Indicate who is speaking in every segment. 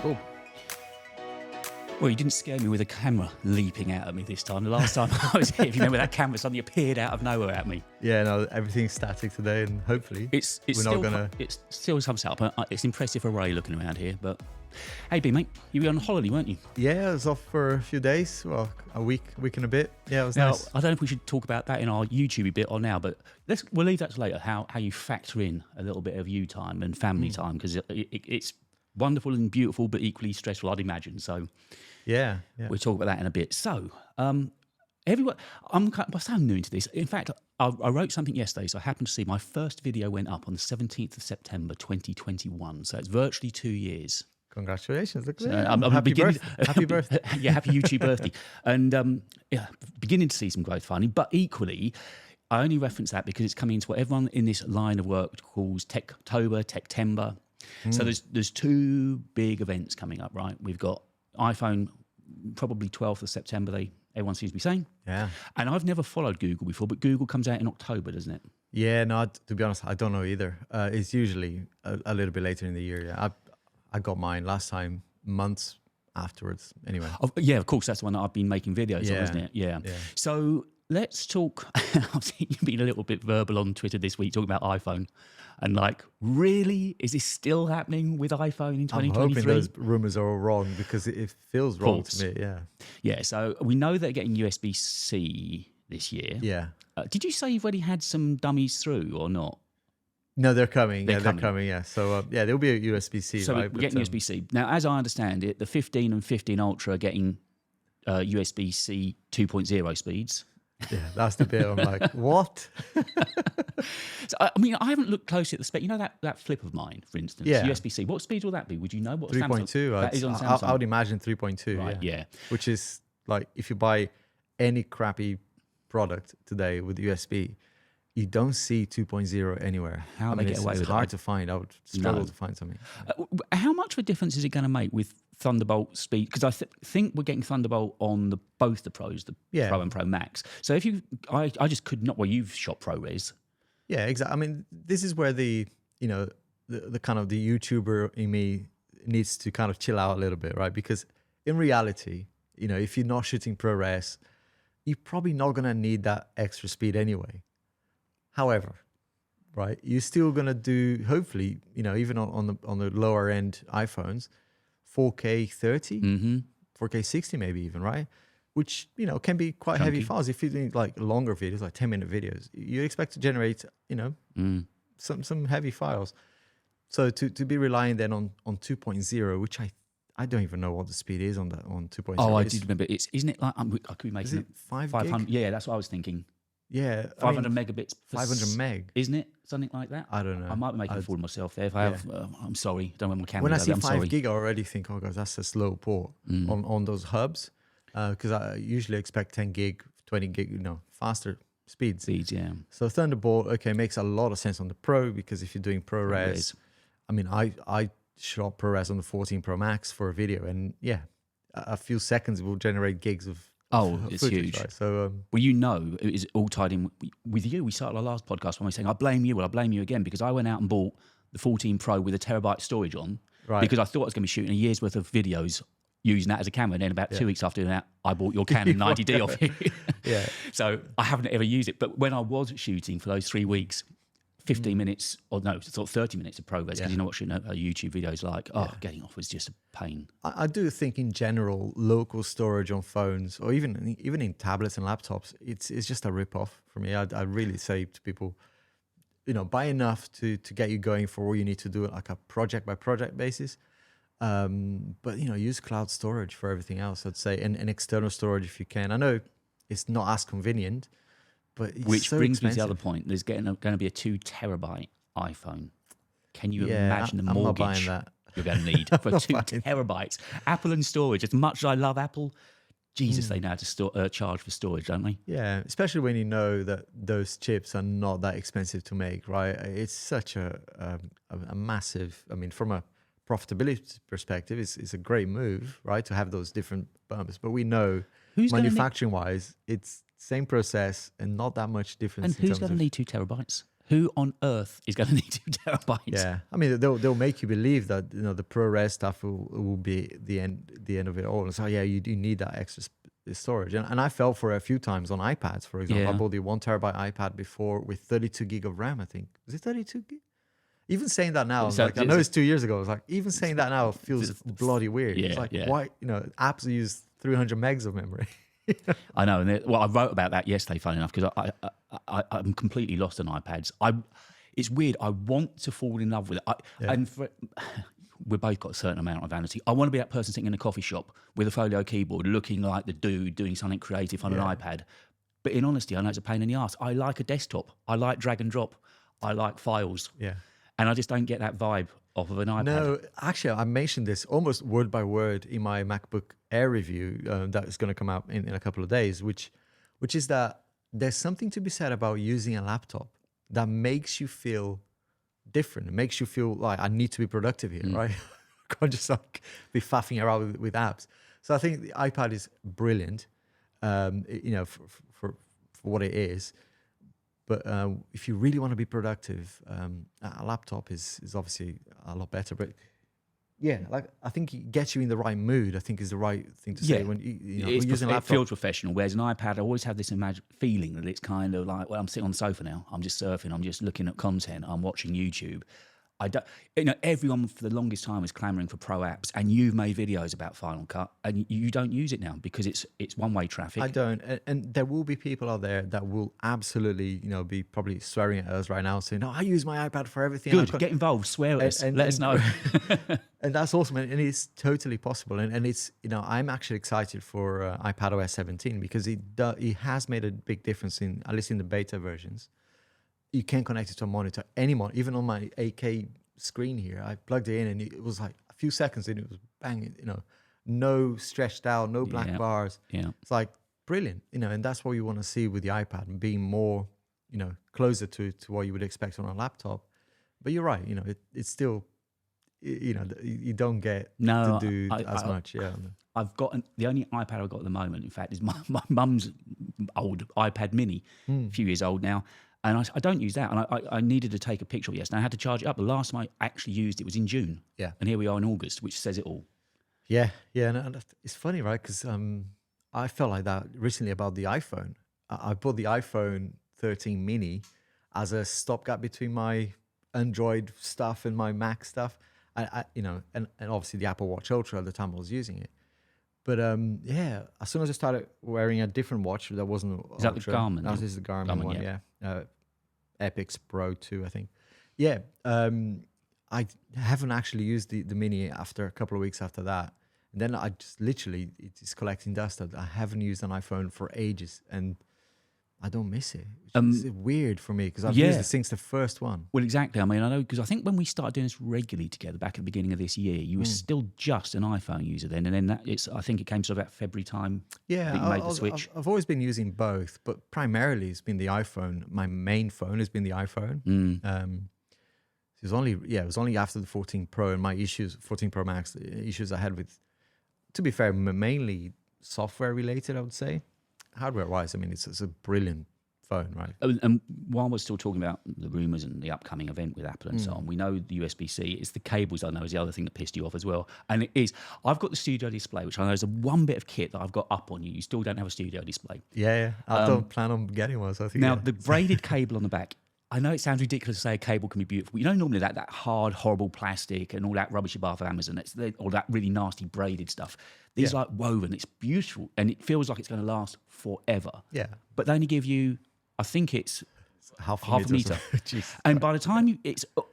Speaker 1: Cool. Well, you didn't scare me with a camera leaping out at me this time. The last time I was here, if you remember, that camera suddenly appeared out of nowhere at me.
Speaker 2: Yeah, no, everything's static today, and hopefully
Speaker 1: it's still some setup. It's impressive array looking around here. But hey, B mate, you were on holiday, weren't you?
Speaker 2: Yeah, I was off for a few days. Well, a week and a bit. Yeah, it was nice.
Speaker 1: I don't know if we should talk about that in our YouTube bit or now, but we'll leave that to later. How you factor in a little bit of you time and family time, because it's wonderful and beautiful, but equally stressful, I'd imagine. So.
Speaker 2: Yeah.
Speaker 1: We'll talk about that in a bit. So, everyone, I'm so new into this. In fact, I wrote something yesterday, so I happened to see my first video went up on the 17th of September, 2021. So it's virtually 2 years.
Speaker 2: Congratulations! Look at
Speaker 1: Happy
Speaker 2: birthday! Happy birthday!
Speaker 1: Yeah, happy YouTube birthday. And beginning to see some growth finally. But equally, I only reference that because it's coming into what everyone in this line of work calls Tech-tober, Tech-tember. So there's two big events coming up, right? We've got iPhone, probably 12th of September, everyone seems to be saying.
Speaker 2: Yeah.
Speaker 1: And I've never followed Google before, but Google comes out in October, doesn't it?
Speaker 2: Yeah, no, to be honest, I don't know either. It's usually a little bit later in the year. Yeah, I got mine last time, months afterwards, anyway.
Speaker 1: Yeah, of course, that's the one that I've been making videos on, isn't it? Yeah. So let's talk. I've seen you being a little bit verbal on Twitter this week talking about iPhone. And like, really? Is this still happening with iPhone in 2023?
Speaker 2: I'm hoping those rumors are all wrong because it feels wrong to me, yeah.
Speaker 1: Yeah, so we know they're getting USB-C this year.
Speaker 2: Yeah.
Speaker 1: Did you say you've already had some dummies through or not?
Speaker 2: No, they're coming. They're coming, yeah. So, there'll be a USB-C,
Speaker 1: so
Speaker 2: right?
Speaker 1: we're getting USB-C. Now, as I understand it, the 15 and 15 Ultra are getting USB-C 2.0 speeds.
Speaker 2: Yeah, that's the bit I'm like, what?
Speaker 1: So, I mean, I haven't looked closely at the spec. You know that flip of mine, for instance, USB-C. What speed will that be? Would you know? What
Speaker 2: 3.2.
Speaker 1: That is on Samsung.
Speaker 2: I would imagine 3.2.
Speaker 1: Right, yeah.
Speaker 2: Which is like, if you buy any crappy product today with USB, you don't see 2.0 anywhere.
Speaker 1: How they get away with it?
Speaker 2: It's hard to find. I would struggle to find something.
Speaker 1: How much of a difference is it going to make with Thunderbolt speed? Because I think we're getting Thunderbolt on both the Pros, the Pro and Pro Max. So if I just could not. Well, you've shot ProRes. Yeah,
Speaker 2: exactly. I mean, this is where the kind of the YouTuber in me needs to kind of chill out a little bit, right? Because in reality, if you're not shooting ProRes, you're probably not going to need that extra speed anyway. However, right, you're still going to do, hopefully, even on the lower end iPhones, 4K 30, 4K 60 maybe even, right? Which, can be quite
Speaker 1: chunky.
Speaker 2: heavy files. If you're doing like longer videos, like 10-minute videos, you expect to generate, some heavy files. So to be relying then on 2.0, which I don't even know what the speed is on 2.0.
Speaker 1: Oh, I did remember. Isn't it like, I could be making
Speaker 2: it
Speaker 1: 500? Yeah, that's what I was thinking.
Speaker 2: Yeah,
Speaker 1: 500 megabits.
Speaker 2: 500 meg,
Speaker 1: isn't it? Something like that.
Speaker 2: I don't know.
Speaker 1: I might be making a fool of myself there. If I have, I'm sorry. Don't want my camera.
Speaker 2: When I see
Speaker 1: I'm
Speaker 2: 5
Speaker 1: sorry.
Speaker 2: gig, I already think, oh god, that's a slow port on those hubs, because I usually expect 10 gig, 20 gig, faster speeds.
Speaker 1: Yeah.
Speaker 2: So Thunderbolt, makes a lot of sense on the Pro, because if you're doing ProRes, I mean, I shot ProRes on the 14 Pro Max for a video, and a few seconds will generate gigs of.
Speaker 1: Oh, it's
Speaker 2: footage,
Speaker 1: huge.
Speaker 2: Right? So,
Speaker 1: it is all tied in with you. We started our last podcast when we were saying, I blame you. Well, I blame you again, because I went out and bought the 14 Pro with a terabyte storage on, because I thought I was going to be shooting a year's worth of videos using that as a camera. And then about 2 weeks after that, I bought your Canon 90D off you. So I haven't ever used it. But when I was shooting for those 3 weeks, 15 minutes, or no, sort of 30 minutes of progress, because you know what shooting a YouTube video is like. Getting off was just a pain.
Speaker 2: I do think in general, local storage on phones, or even in tablets and laptops, it's just a rip-off for me. I really say to people, buy enough to get you going for all you need to do, like a project by project basis. But use cloud storage for everything else, I'd say, and external storage if you can. I know it's not as convenient, but it's
Speaker 1: which
Speaker 2: so
Speaker 1: brings
Speaker 2: expensive.
Speaker 1: me to the other point. There's going to be a 2 terabyte iPhone. Can you imagine the mortgage
Speaker 2: I'm not buying that.
Speaker 1: You're going to need for 2 terabytes? Apple and storage. As much as I love Apple, Jesus, they know how to charge for storage, don't they?
Speaker 2: Yeah, especially when you know that those chips are not that expensive to make, right? It's such a massive. I mean, from a profitability perspective, it's a great move, right, to have those different bumps. But we know manufacturing-wise, it's same process and not that much difference.
Speaker 1: And who's going to need 2 terabytes? Who on earth is going to need 2 terabytes?
Speaker 2: Yeah, I mean they'll make you believe that the ProRes stuff will be the end of it all. And so yeah, you do need that extra storage. And I fell for it a few times on iPads, for example. I bought the 1 terabyte iPad before with 32 gig of RAM. I think was it 32 gig? Even saying that now, I know it's 2 years ago. It's like even saying that now feels bloody weird.
Speaker 1: Yeah,
Speaker 2: it's like why apps use 300 megs of memory.
Speaker 1: I know, and I wrote about that yesterday. Funny enough, because I'm completely lost on iPads. It's weird. I want to fall in love with it, and we've both got a certain amount of vanity. I want to be that person sitting in a coffee shop with a folio keyboard, looking like the dude doing something creative on an iPad. But in honesty, I know it's a pain in the ass. I like a desktop. I like drag and drop. I like files.
Speaker 2: Yeah,
Speaker 1: and I just don't get that vibe off of an iPad.
Speaker 2: No, actually, I mentioned this almost word by word in my MacBook Air review that is going to come out in a couple of days, which is that there's something to be said about using a laptop that makes you feel different. It makes you feel like I need to be productive here, right? I can't just like be faffing around with apps. So I think the iPad is brilliant, for what it is. But if you really want to be productive, a laptop is obviously a lot better. But yeah, like I think it gets you in the right mood. I think is the right thing to say when you're using a laptop.
Speaker 1: It feels professional. Whereas an iPad, I always have this feeling that it's kind of like, well, I'm sitting on the sofa now. I'm just surfing. I'm just looking at content. I'm watching YouTube. I don't, everyone for the longest time was clamoring for pro apps, and you've made videos about Final Cut, and you don't use it now because it's one-way traffic.
Speaker 2: I don't, and there will be people out there that will absolutely, be probably swearing at us right now, saying, "No, I use my iPad for everything."
Speaker 1: Good, get involved, swear at us, let us know.
Speaker 2: And that's awesome, and it's totally possible. And it's, I'm actually excited for iPadOS 17 because it has made a big difference at least in the beta versions. You can connect it to a monitor, any monitor, even on my 8K screen here. I plugged it in and it was like a few seconds and it was banging, no stretched out, no black bars. Yeah. It's like brilliant, and that's what you want to see with the iPad and being more, closer to what you would expect on a laptop. But you're right, it's still, you don't get to do as much. Yeah.
Speaker 1: I've got the only iPad I've got at the moment, in fact, is my mum's old iPad mini, a few years old now. And I don't use that. And I needed to take a picture of it yesterday. I had to charge it up. The last time I actually used it was in June. Yeah. And here we are in August, which says it all.
Speaker 2: Yeah. Yeah. And it's funny, right? Because I felt like that recently about the iPhone. I bought the iPhone 13 mini as a stopgap between my Android stuff and my Mac stuff. And obviously the Apple Watch Ultra at the time I was using it. But as soon as I started wearing a different watch that wasn't
Speaker 1: Is that the Garmin?
Speaker 2: This is the Garmin one, yeah. Epix Pro 2, I think. Yeah, I haven't actually used the Mini after a couple of weeks after that. And then I just literally, it's collecting dust. I haven't used an iPhone for ages, and I don't miss it. It's weird for me because I've used it since the first one.
Speaker 1: Well, exactly. I mean, I know because I think when we started doing this regularly together back at the beginning of this year, you were still just an iPhone user then, and then I think it came to about February time.
Speaker 2: Yeah,
Speaker 1: that you made the switch.
Speaker 2: I've always been using both, but primarily it's been the iPhone. My main phone has been the iPhone. It was only after the 14 Pro and my 14 Pro Max, the issues I had with, to be fair, mainly software related, I would say. Hardware-wise, I mean, it's a brilliant phone, right?
Speaker 1: And while we're still talking about the rumours and the upcoming event with Apple and so on, we know the USB-C. It's the cables I know is the other thing that pissed you off as well. And it is. I've got the studio display, which I know is the one bit of kit that I've got up on you. You still don't have a studio display.
Speaker 2: Yeah. I don't plan on getting one, so I think...
Speaker 1: Now, the braided cable on the back, I know it sounds ridiculous to say a cable can be beautiful. Normally that hard, horrible plastic and all that rubbish you buy off Amazon, all that really nasty braided stuff. These are like woven. It's beautiful, and it feels like it's going to last forever.
Speaker 2: Yeah.
Speaker 1: But they only give you, I think it's half a meter. And by the time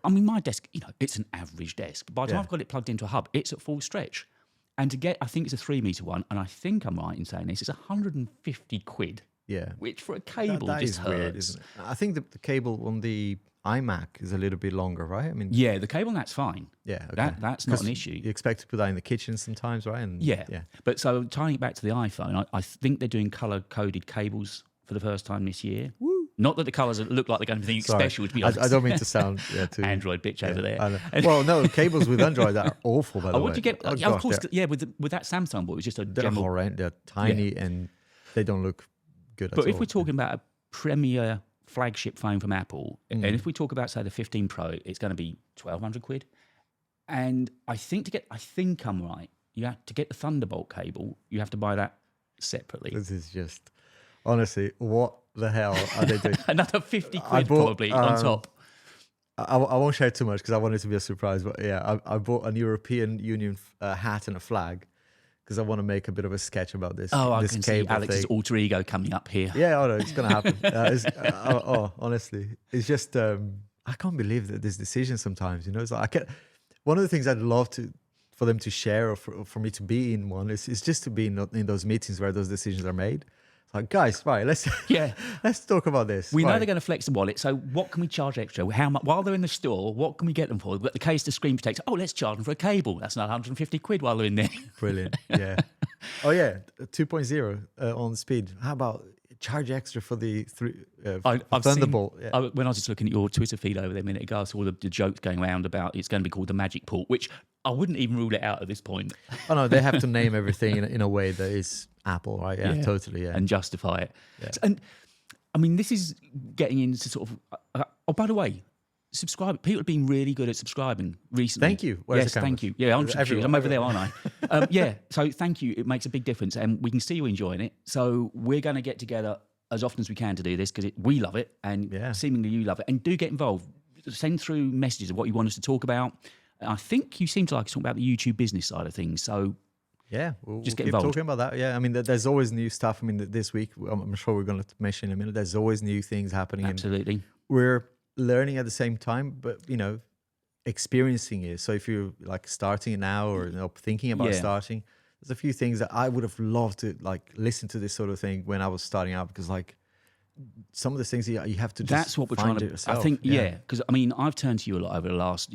Speaker 1: my desk, it's an average desk. But by the time I've got it plugged into a hub, it's at full stretch. And I think it's a 3 meter one, and I think I'm right in saying this, it's 150 quid.
Speaker 2: Yeah.
Speaker 1: Which for a cable
Speaker 2: that
Speaker 1: just
Speaker 2: is
Speaker 1: hurts.
Speaker 2: Weird, isn't it? I think the cable on the iMac is a little bit longer, right? I mean,
Speaker 1: the cable on that's fine.
Speaker 2: Yeah, okay.
Speaker 1: That's not an issue.
Speaker 2: You expect to put that in the kitchen sometimes, right? And
Speaker 1: yeah. But so tying it back to the iPhone, I think they're doing color-coded cables for the first time this year. Woo. Not that the colours look like they're going to be anything special, to be honest.
Speaker 2: I don't mean to sound too
Speaker 1: Android bitch over there.
Speaker 2: Well, no, cables with Android are awful, by the way.
Speaker 1: What do you get? Of course, with that Samsung boy, it was just a
Speaker 2: they're horrendous. They're tiny and they don't look good
Speaker 1: but
Speaker 2: at all.
Speaker 1: if we're talking about a premier flagship phone from Apple, and if we talk about, say, the 15 Pro, it's going to be 1,200 quid. And I think I'm right. You have to get the Thunderbolt cable. You have to buy that separately.
Speaker 2: This is just, honestly, what the hell are they doing?
Speaker 1: Another 50 quid probably on top.
Speaker 2: I won't share too much because I want it to be a surprise. But yeah, I bought an European Union hat and a flag because I want to make a bit of a sketch about this.
Speaker 1: Oh, I
Speaker 2: this
Speaker 1: can see Alex's
Speaker 2: thing.
Speaker 1: alter ego coming up here.
Speaker 2: Yeah, no, it's gonna happen. Honestly, it's just I can't believe that this decision sometimes. You know, it's like one of the things I'd love for them to share or for me to be in one is just to be in those meetings where those decisions are made. It's like, guys, right, let's talk about this.
Speaker 1: We know they're going to flex the wallet, so what can we charge extra? How much while they're in the store? What can we get them for? We've got the case, the screen protector. Oh, let's charge them for a cable. That's another 150 quid while they're in there.
Speaker 2: Brilliant. Yeah. Oh yeah, 2.0 on speed. How about charge extra for the Thunderbolt?
Speaker 1: When I was just looking at your Twitter feed over there a minute ago, I saw the jokes going around about it's going to be called the Magic Port, which I wouldn't even rule it out at this point.
Speaker 2: Oh no, they have to name everything in a way that is Apple, right? Yeah, totally. Yeah,
Speaker 1: and justify it.
Speaker 2: Yeah.
Speaker 1: And I mean, this is getting into sort of. Oh, by the way, subscribe. People have been really good at subscribing recently.
Speaker 2: Thank you. Where's
Speaker 1: yes,
Speaker 2: the
Speaker 1: thank you. Yeah, I'm over there, aren't I? Yeah. So thank you. It makes a big difference, and we can see you enjoying it. So we're going to get together as often as we can to do this because we love it, and seemingly you love it. And do get involved. Send through messages of what you want us to talk about. I think you seem to like to talk about the YouTube business side of things. So
Speaker 2: yeah, we'll
Speaker 1: just get
Speaker 2: keep
Speaker 1: involved.
Speaker 2: talking about that. Yeah, I mean, there's always new stuff. I mean, this week, I'm sure we're going to mention in a minute, there's always new things happening.
Speaker 1: Absolutely.
Speaker 2: And we're learning at the same time, but, you know, experiencing it. So if you're like starting now or thinking about starting, there's a few things that I would have loved to like listen to this sort of thing when I was starting out because like, some of the things you have to just
Speaker 1: that's what we're trying to
Speaker 2: yourself.
Speaker 1: I think because I mean I've turned to you a lot over the last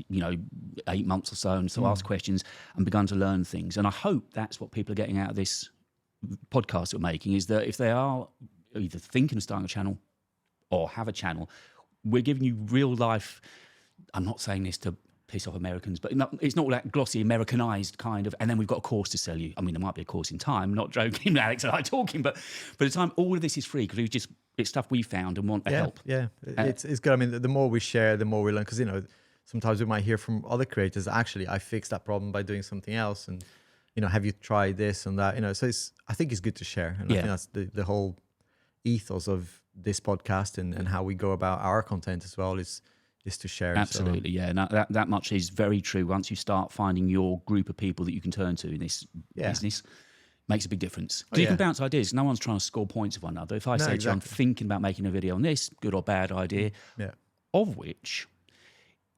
Speaker 1: 8 months or so and so asked questions and begun to learn things, and I hope that's what people are getting out of this podcast that we're making, is that if they are either thinking of starting a channel or have a channel, we're giving you real life. I'm not saying this to piss off Americans, but it's not all that glossy Americanized kind of, and then we've got a course to sell you. I mean, there might be a course in time, not joking, Alex and I talking, but by the time all of this is free because it's stuff we found and want to help.
Speaker 2: Yeah, it's good. I mean, the more we share, the more we learn, because, you know, sometimes we might hear from other creators, actually, I fixed that problem by doing something else. And, you know, have you tried this and that? You know, so I think it's good to share. And I think that's the whole ethos of this podcast and how we go about our content as well is to share.
Speaker 1: Absolutely, yeah. And that much is very true. Once you start finding your group of people that you can turn to in this business, makes a big difference. Because you can bounce ideas. No one's trying to score points of one another. If I say to you, I'm thinking about making a video on this, good or bad idea, of which,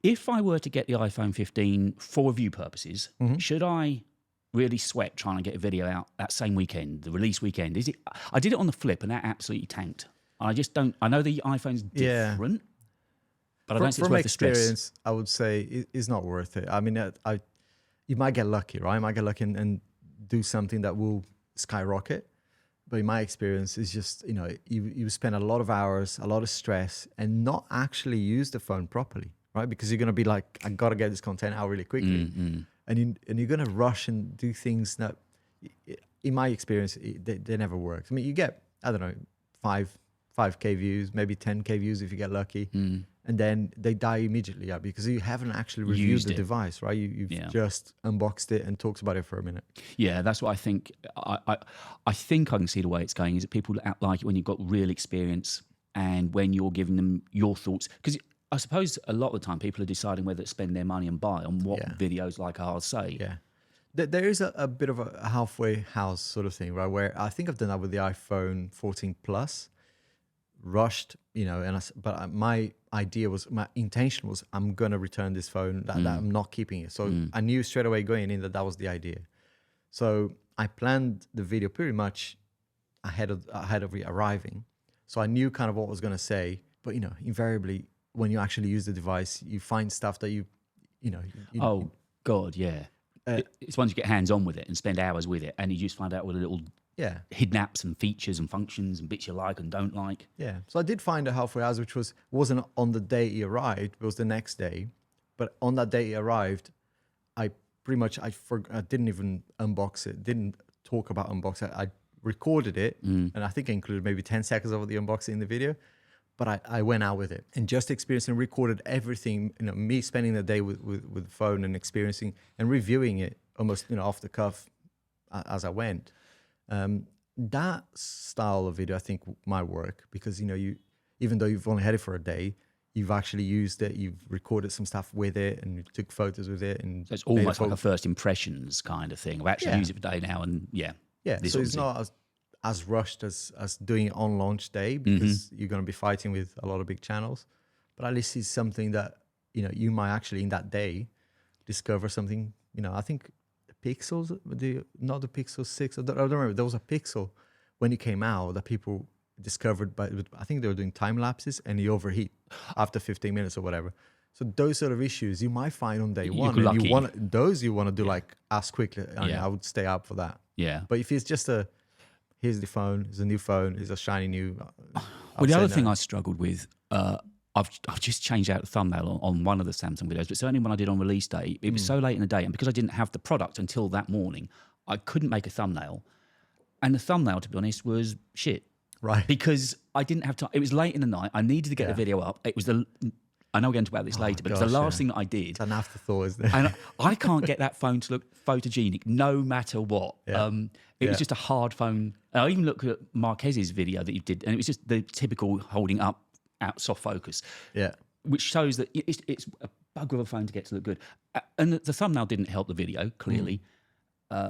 Speaker 1: if I were to get the iPhone 15 for review purposes, should I really sweat trying to get a video out that same weekend, the release weekend? Is it? I did it on the Flip and that absolutely tanked. I just don't. I know the iPhone's different, but I don't think it's worth the stress. From experience,
Speaker 2: I would say it's not worth it. I mean, you might get lucky, right? You might get lucky and do something that will skyrocket. But in my experience, it's just, you know, you spend a lot of hours, a lot of stress, and not actually use the phone properly, right? Because you're going to be like, I got to get this content out really quickly. And you're going to rush and do things that, in my experience, they never work. I mean, you get, I don't know, 5K views, maybe 10K views if you get lucky. And then they die immediately because you haven't actually reviewed the device, right? You've just unboxed it and talked about it for a minute. Yeah,
Speaker 1: that's what I think. I think I can see the way it's going is that people like it when you've got real experience and when you're giving them your thoughts. Because I suppose a lot of the time people are deciding whether to spend their money and buy on what videos like ours say.
Speaker 2: Yeah. There is a bit of a halfway house sort of thing, right? Where I think I've done that with the iPhone 14 Plus. Rushed, you know, but my intention was I'm gonna return this phone, that I'm not keeping it. So I knew straight away going in that was the idea. So I planned the video pretty much ahead of it arriving. So I knew kind of what I was gonna say, but you know, invariably when you actually use the device, you find stuff that you know.
Speaker 1: God, yeah. It's once you get hands on with it and spend hours with it, and you just find out what a little hidden apps and features and functions and bits you like and don't like. Yeah.
Speaker 2: So I did find a halfway house, which wasn't on the day it arrived, it was the next day. But on that day it arrived, I didn't even unbox it, didn't talk about unboxing. I recorded it, and I think I included maybe 10 seconds of the unboxing in the video. But I went out with it and just experienced and recorded everything, me spending the day with the phone and experiencing and reviewing it almost, off the cuff as I went. That style of video, I think, might work because, you, even though you've only had it for a day, you've actually used it, you've recorded some stuff with it and you took photos with it. And
Speaker 1: so it's almost like a first impressions kind of thing. I've actually used it for a day now and Yeah,
Speaker 2: so it's not as rushed as doing it on launch day because you're going to be fighting with a lot of big channels. But at least it's something that, you might actually in that day discover something. I think the Pixels, not the Pixel 6, I don't remember. There was a Pixel when it came out that people discovered, but I think they were doing time lapses and he overheat after 15 minutes or whatever. So those sort of issues you might find on day one. And you want to do like as quickly. I would stay up for that.
Speaker 1: Yeah.
Speaker 2: But if it's just here's the phone, it's a new phone, it's a shiny new.
Speaker 1: Well, the other thing I struggled with, I've just changed out the thumbnail on one of the Samsung videos, but certainly when I did on release day, it was so late in the day, and because I didn't have the product until that morning, I couldn't make a thumbnail. And the thumbnail, to be honest, was shit.
Speaker 2: Right.
Speaker 1: Because I didn't have time. It was late in the night. I needed to get the video up. It was I know we're going to talk about this later, but it's the last thing that I did.
Speaker 2: It's an afterthought, isn't it?
Speaker 1: And I can't get that phone to look photogenic no matter what.
Speaker 2: Yeah.
Speaker 1: It was just a hard phone. I even looked at Marquez's video that you did, and it was just the typical holding up out soft focus.
Speaker 2: Yeah.
Speaker 1: Which shows that it's a bugger of a phone to get to look good. And the thumbnail didn't help the video, clearly.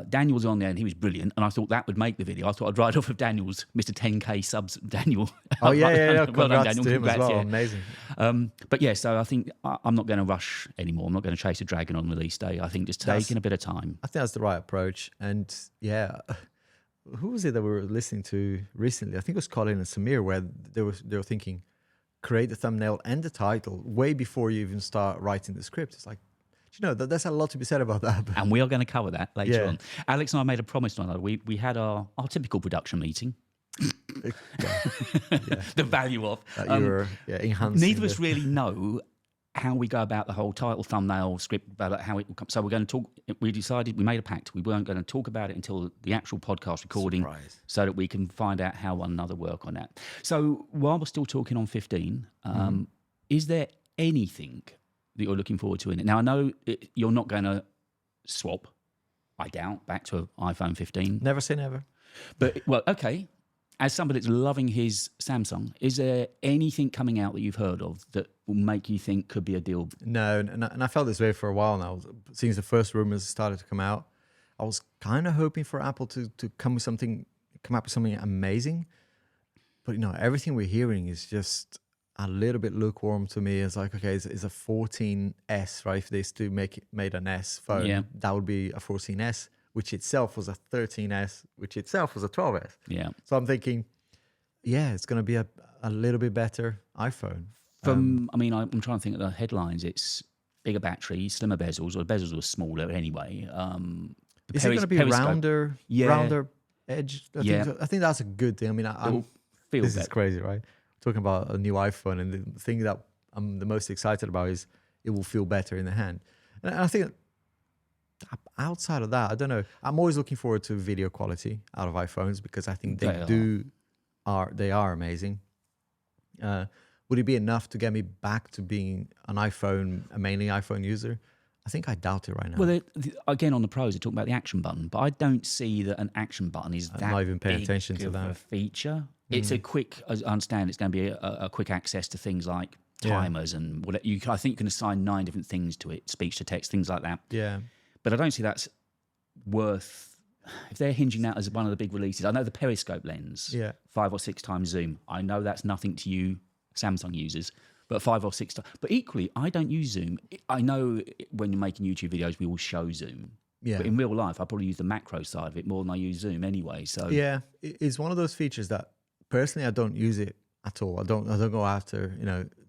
Speaker 1: Daniel was on there and he was brilliant, and I thought that would make the video. I thought I'd ride off of Daniel's Mr. 10K subs, Daniel.
Speaker 2: Oh yeah.
Speaker 1: Well done,
Speaker 2: Congrats
Speaker 1: Daniel.
Speaker 2: to him as well.
Speaker 1: Yeah.
Speaker 2: Amazing.
Speaker 1: But yeah, so I think I'm not going to rush anymore. I'm not going to chase a dragon on release day. I think just taking a bit of time.
Speaker 2: I think that's the right approach. And yeah, who was it that we were listening to recently? I think it was Colin and Samir, where they were thinking, create the thumbnail and the title way before you even start writing the script. It's like, there's a lot to be said about that.
Speaker 1: And we are going to cover that later on. Alex and I made a promise one another. We had our typical production meeting. The value of
Speaker 2: you were enhancing.
Speaker 1: Neither of us really know how we go about the whole title, thumbnail, script, about how it will come. So we're going to talk. We decided, we made a pact. We weren't going to talk about it until the actual podcast recording.
Speaker 2: Surprise. So
Speaker 1: that we can find out how one another work on that. So while we're still talking on 15, is there anything that you're looking forward to in it? Now, I know you're not going to swap, I doubt, back to an iPhone 15.
Speaker 2: Never say never.
Speaker 1: But, well, okay. As somebody that's loving his Samsung, is there anything coming out that you've heard of that will make you think could be a deal?
Speaker 2: No, and I felt this way for a while now. Since the first rumors started to come out, I was kind of hoping for Apple to come up with something amazing. But, everything we're hearing is just a little bit lukewarm to me. It's like, okay, it's a 14S, right? If they still made an S phone, that would be a 14S, which itself was a 13S, which itself was a 12S.
Speaker 1: Yeah.
Speaker 2: So I'm thinking, it's going to be a little bit better iPhone.
Speaker 1: I'm trying to think of the headlines. It's bigger battery, slimmer bezels, or the bezels were smaller anyway.
Speaker 2: Is it going to be rounder edge? I think that's a good thing. I mean, this is crazy, right? Talking about a new iPhone, and the thing that I'm the most excited about is it will feel better in the hand. And I think outside of that, I don't know. I'm always looking forward to video quality out of iPhones because I think they are amazing. Would it be enough to get me back to being a mainly iPhone user? I think I doubt it right now.
Speaker 1: Well, again, on the pros, they're talking about the action button, but I don't see that an action button is that
Speaker 2: not even paying
Speaker 1: big
Speaker 2: attention to
Speaker 1: of
Speaker 2: that
Speaker 1: a feature. It's a quick, as I understand, it's going to be a quick access to things like timers and whatever. I think you can assign 9 different things to it, speech to text, things like that.
Speaker 2: Yeah.
Speaker 1: But I don't see that's worth, if they're hinging that as one of the big releases. I know the periscope lens, 5 or 6 times zoom. I know that's nothing to you Samsung users, but 5 or 6 times. But equally, I don't use zoom. I know when you're making YouTube videos, we all show zoom. Yeah. But in real life, I probably use the macro side of it more than I use zoom anyway. So
Speaker 2: yeah, it's one of those features that personally I don't use it at all. I don't go after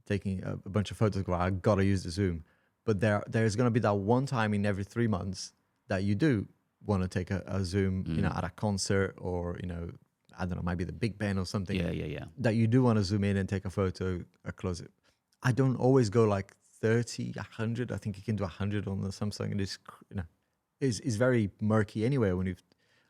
Speaker 2: taking a bunch of photos. I gotta use the zoom. But there's gonna be that one time in every 3 months that you do want to take a zoom, at a concert or I don't know, maybe the Big Ben or something.
Speaker 1: Yeah.
Speaker 2: That you do want to zoom in and take a photo, a close-up. I don't always go like 30, 100. I think you can do 100 on the Samsung. And it's very murky anyway when you've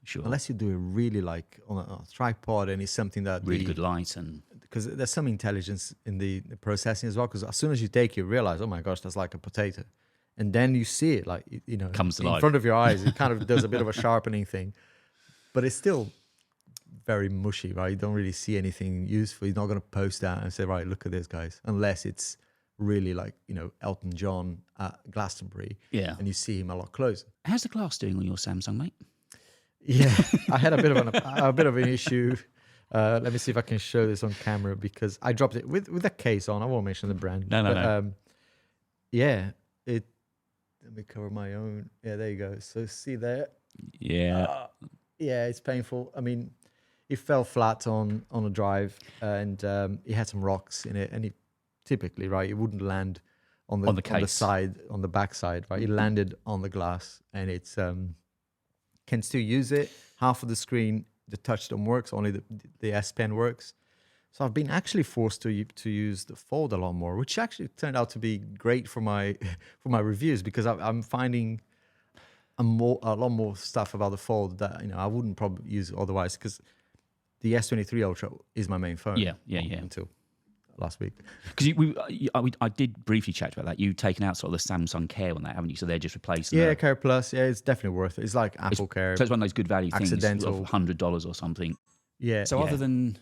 Speaker 1: Sure.
Speaker 2: Unless you do it really like on a tripod and it's something that
Speaker 1: Really good light and
Speaker 2: because there's some intelligence in the processing as well. Because as soon as you take it, you realize, oh my gosh, that's like a potato, and then you see it like
Speaker 1: comes to
Speaker 2: in
Speaker 1: life.
Speaker 2: front of your eyes. It kind of does a bit of a sharpening thing, but it's still very mushy, right? You don't really see anything useful. You're not going to post that and say, right, look at this, guys, unless it's really like Elton John at Glastonbury, and you see him a lot closer.
Speaker 1: How's the glass doing on your Samsung, mate?
Speaker 2: Yeah, I had a bit of an issue. Let me see if I can show this on camera because I dropped it with a case on. I won't mention the brand.
Speaker 1: No.
Speaker 2: Yeah, let me cover my own. Yeah, there you go. So see there.
Speaker 1: Yeah.
Speaker 2: Yeah, it's painful. I mean, it fell flat on a drive, and it had some rocks in it, and it typically, right, it wouldn't land on the side, on the back side, right? It landed on the glass, and it's can still use it. Half of the screen, the touch don't works, only the S Pen works. So I've been actually forced to use the Fold a lot more, which actually turned out to be great for my reviews because I'm finding a lot more stuff about the Fold that I wouldn't probably use otherwise because the S23 Ultra is my main phone.
Speaker 1: Yeah.
Speaker 2: Until last week.
Speaker 1: Because I did briefly chat about that. You've taken out sort of the Samsung Care on that, haven't you? So they're just replacing.
Speaker 2: Yeah, Care Plus. Yeah, it's definitely worth it. It's like Apple Care.
Speaker 1: So it's one of those good value things,
Speaker 2: accidental
Speaker 1: $100 or something.
Speaker 2: Yeah.
Speaker 1: So other than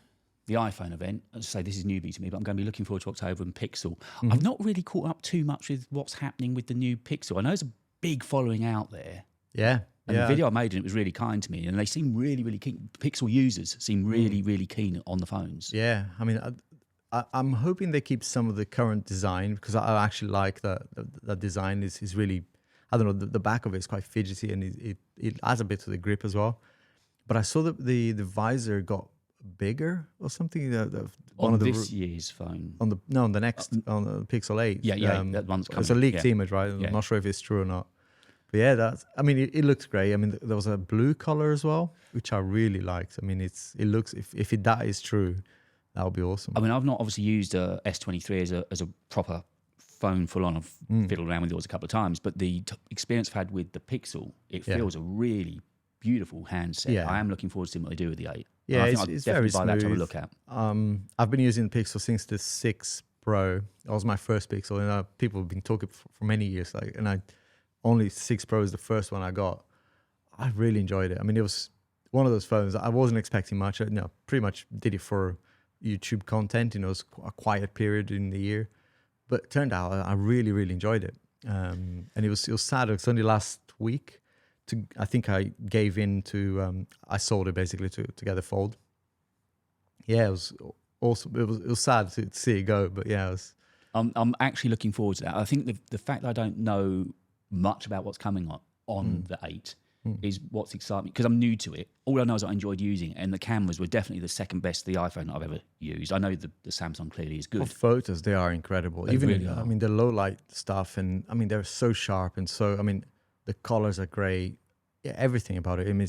Speaker 1: the iPhone event, as I say, this is newbie to me, but I'm going to be looking forward to October and Pixel.
Speaker 2: Mm-hmm.
Speaker 1: I've not really caught up too much with what's happening with the new Pixel. I know there's a big following out there.
Speaker 2: Yeah.
Speaker 1: And the video I made, and it was really kind to me, and they seem really, really keen. Pixel users seem really, really keen on the phones.
Speaker 2: Yeah, I mean, I'm hoping they keep some of the current design because I actually like that design is really, I don't know, the back of it is quite fidgety and it adds a bit to the grip as well. But I saw that the visor got bigger or something.
Speaker 1: On this year's phone.
Speaker 2: On the next on the Pixel 8.
Speaker 1: Yeah, that one's coming.
Speaker 2: It's a leaked image, right? I'm not sure if it's true or not. But yeah, it looks great. I mean, there was a blue color as well, which I really liked. I mean, it looks, if that is true, that would be awesome.
Speaker 1: I mean, I've not obviously used a S23 as a proper phone full on. I've fiddled around with yours a couple of times, but the experience I've had with the Pixel, it feels a really beautiful handset.
Speaker 2: Yeah.
Speaker 1: I am looking forward to seeing what they do with the 8.
Speaker 2: Yeah,
Speaker 1: I think
Speaker 2: it's
Speaker 1: I'll
Speaker 2: very
Speaker 1: definitely buy that to have a
Speaker 2: smooth.
Speaker 1: look at.
Speaker 2: I've been using the Pixel since the 6 Pro. That was my first Pixel, and people have been talking for many years. Only 6 Pro is the first one I got. I really enjoyed it. I mean, it was one of those phones that I wasn't expecting much. Pretty much did it for YouTube content. It was a quiet period in the year, but it turned out I really, really enjoyed it. And it was sad. It was only last week. I think I gave in to. I sold it basically to get the Fold. Yeah, it was awesome. It was sad to see it go, but yeah, it was.
Speaker 1: I'm actually looking forward to that. I think the fact that I don't know much about what's coming on the 8 is what's exciting because I'm new to it. All I know is I enjoyed using it, and the cameras were definitely the second best to the iPhone I've ever used. I know the Samsung clearly is good.
Speaker 2: For photos, they are incredible.
Speaker 1: They really are.
Speaker 2: I mean, the low light stuff, and I mean, they're so sharp, and so, I mean, the colors are great. Yeah, everything about it. I mean,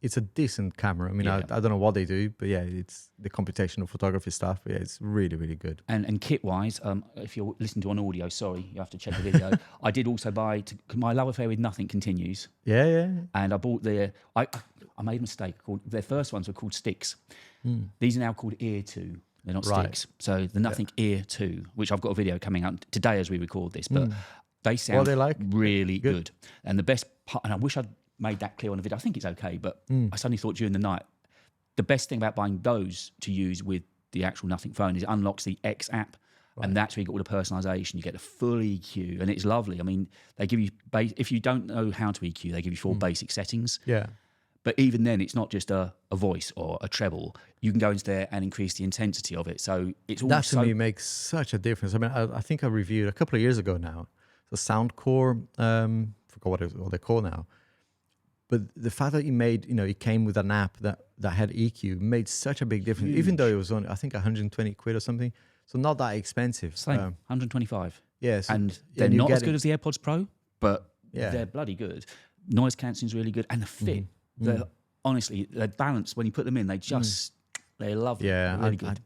Speaker 2: it's a decent camera. I mean, I don't know what they do, but yeah, it's the computational photography stuff. But yeah, it's really, really good.
Speaker 1: And kit-wise, if you're listening to on audio, sorry, you have to check the video. I did also buy, my love affair with Nothing continues.
Speaker 2: Yeah.
Speaker 1: And I bought I made a mistake. Their first ones were called Sticks. These are now called Ear 2. They're not Sticks. So the Nothing Ear 2, which I've got a video coming out today as we record this, but they sound really good. And the best part, and I wish I'd made that clear on the video. I think it's okay, but I suddenly thought during the night, the best thing about buying those to use with the actual Nothing phone is it unlocks the X app, and that's where you get all the personalization. You get the full EQ, and it's lovely. I mean, they give you if you don't know how to EQ, they give you 4 basic settings.
Speaker 2: Yeah.
Speaker 1: But even then, it's not just a voice or a treble. You can go into there and increase the intensity of it. So it's all
Speaker 2: that to me makes such a difference. I mean, I think I reviewed a couple of years ago now the Soundcore. Forgot what they're called now. But the fact that it came with an app that had EQ made such a big difference.
Speaker 1: Huge.
Speaker 2: Even though it was only, I think, 120 quid or something. So not that expensive.
Speaker 1: Same, 125.
Speaker 2: Yes.
Speaker 1: And they're not as good as the AirPods Pro, but they're bloody good. Noise cancelling is really good. And the fit, honestly, they're balanced. When you put them in, they're lovely.
Speaker 2: Yeah,
Speaker 1: they're really good.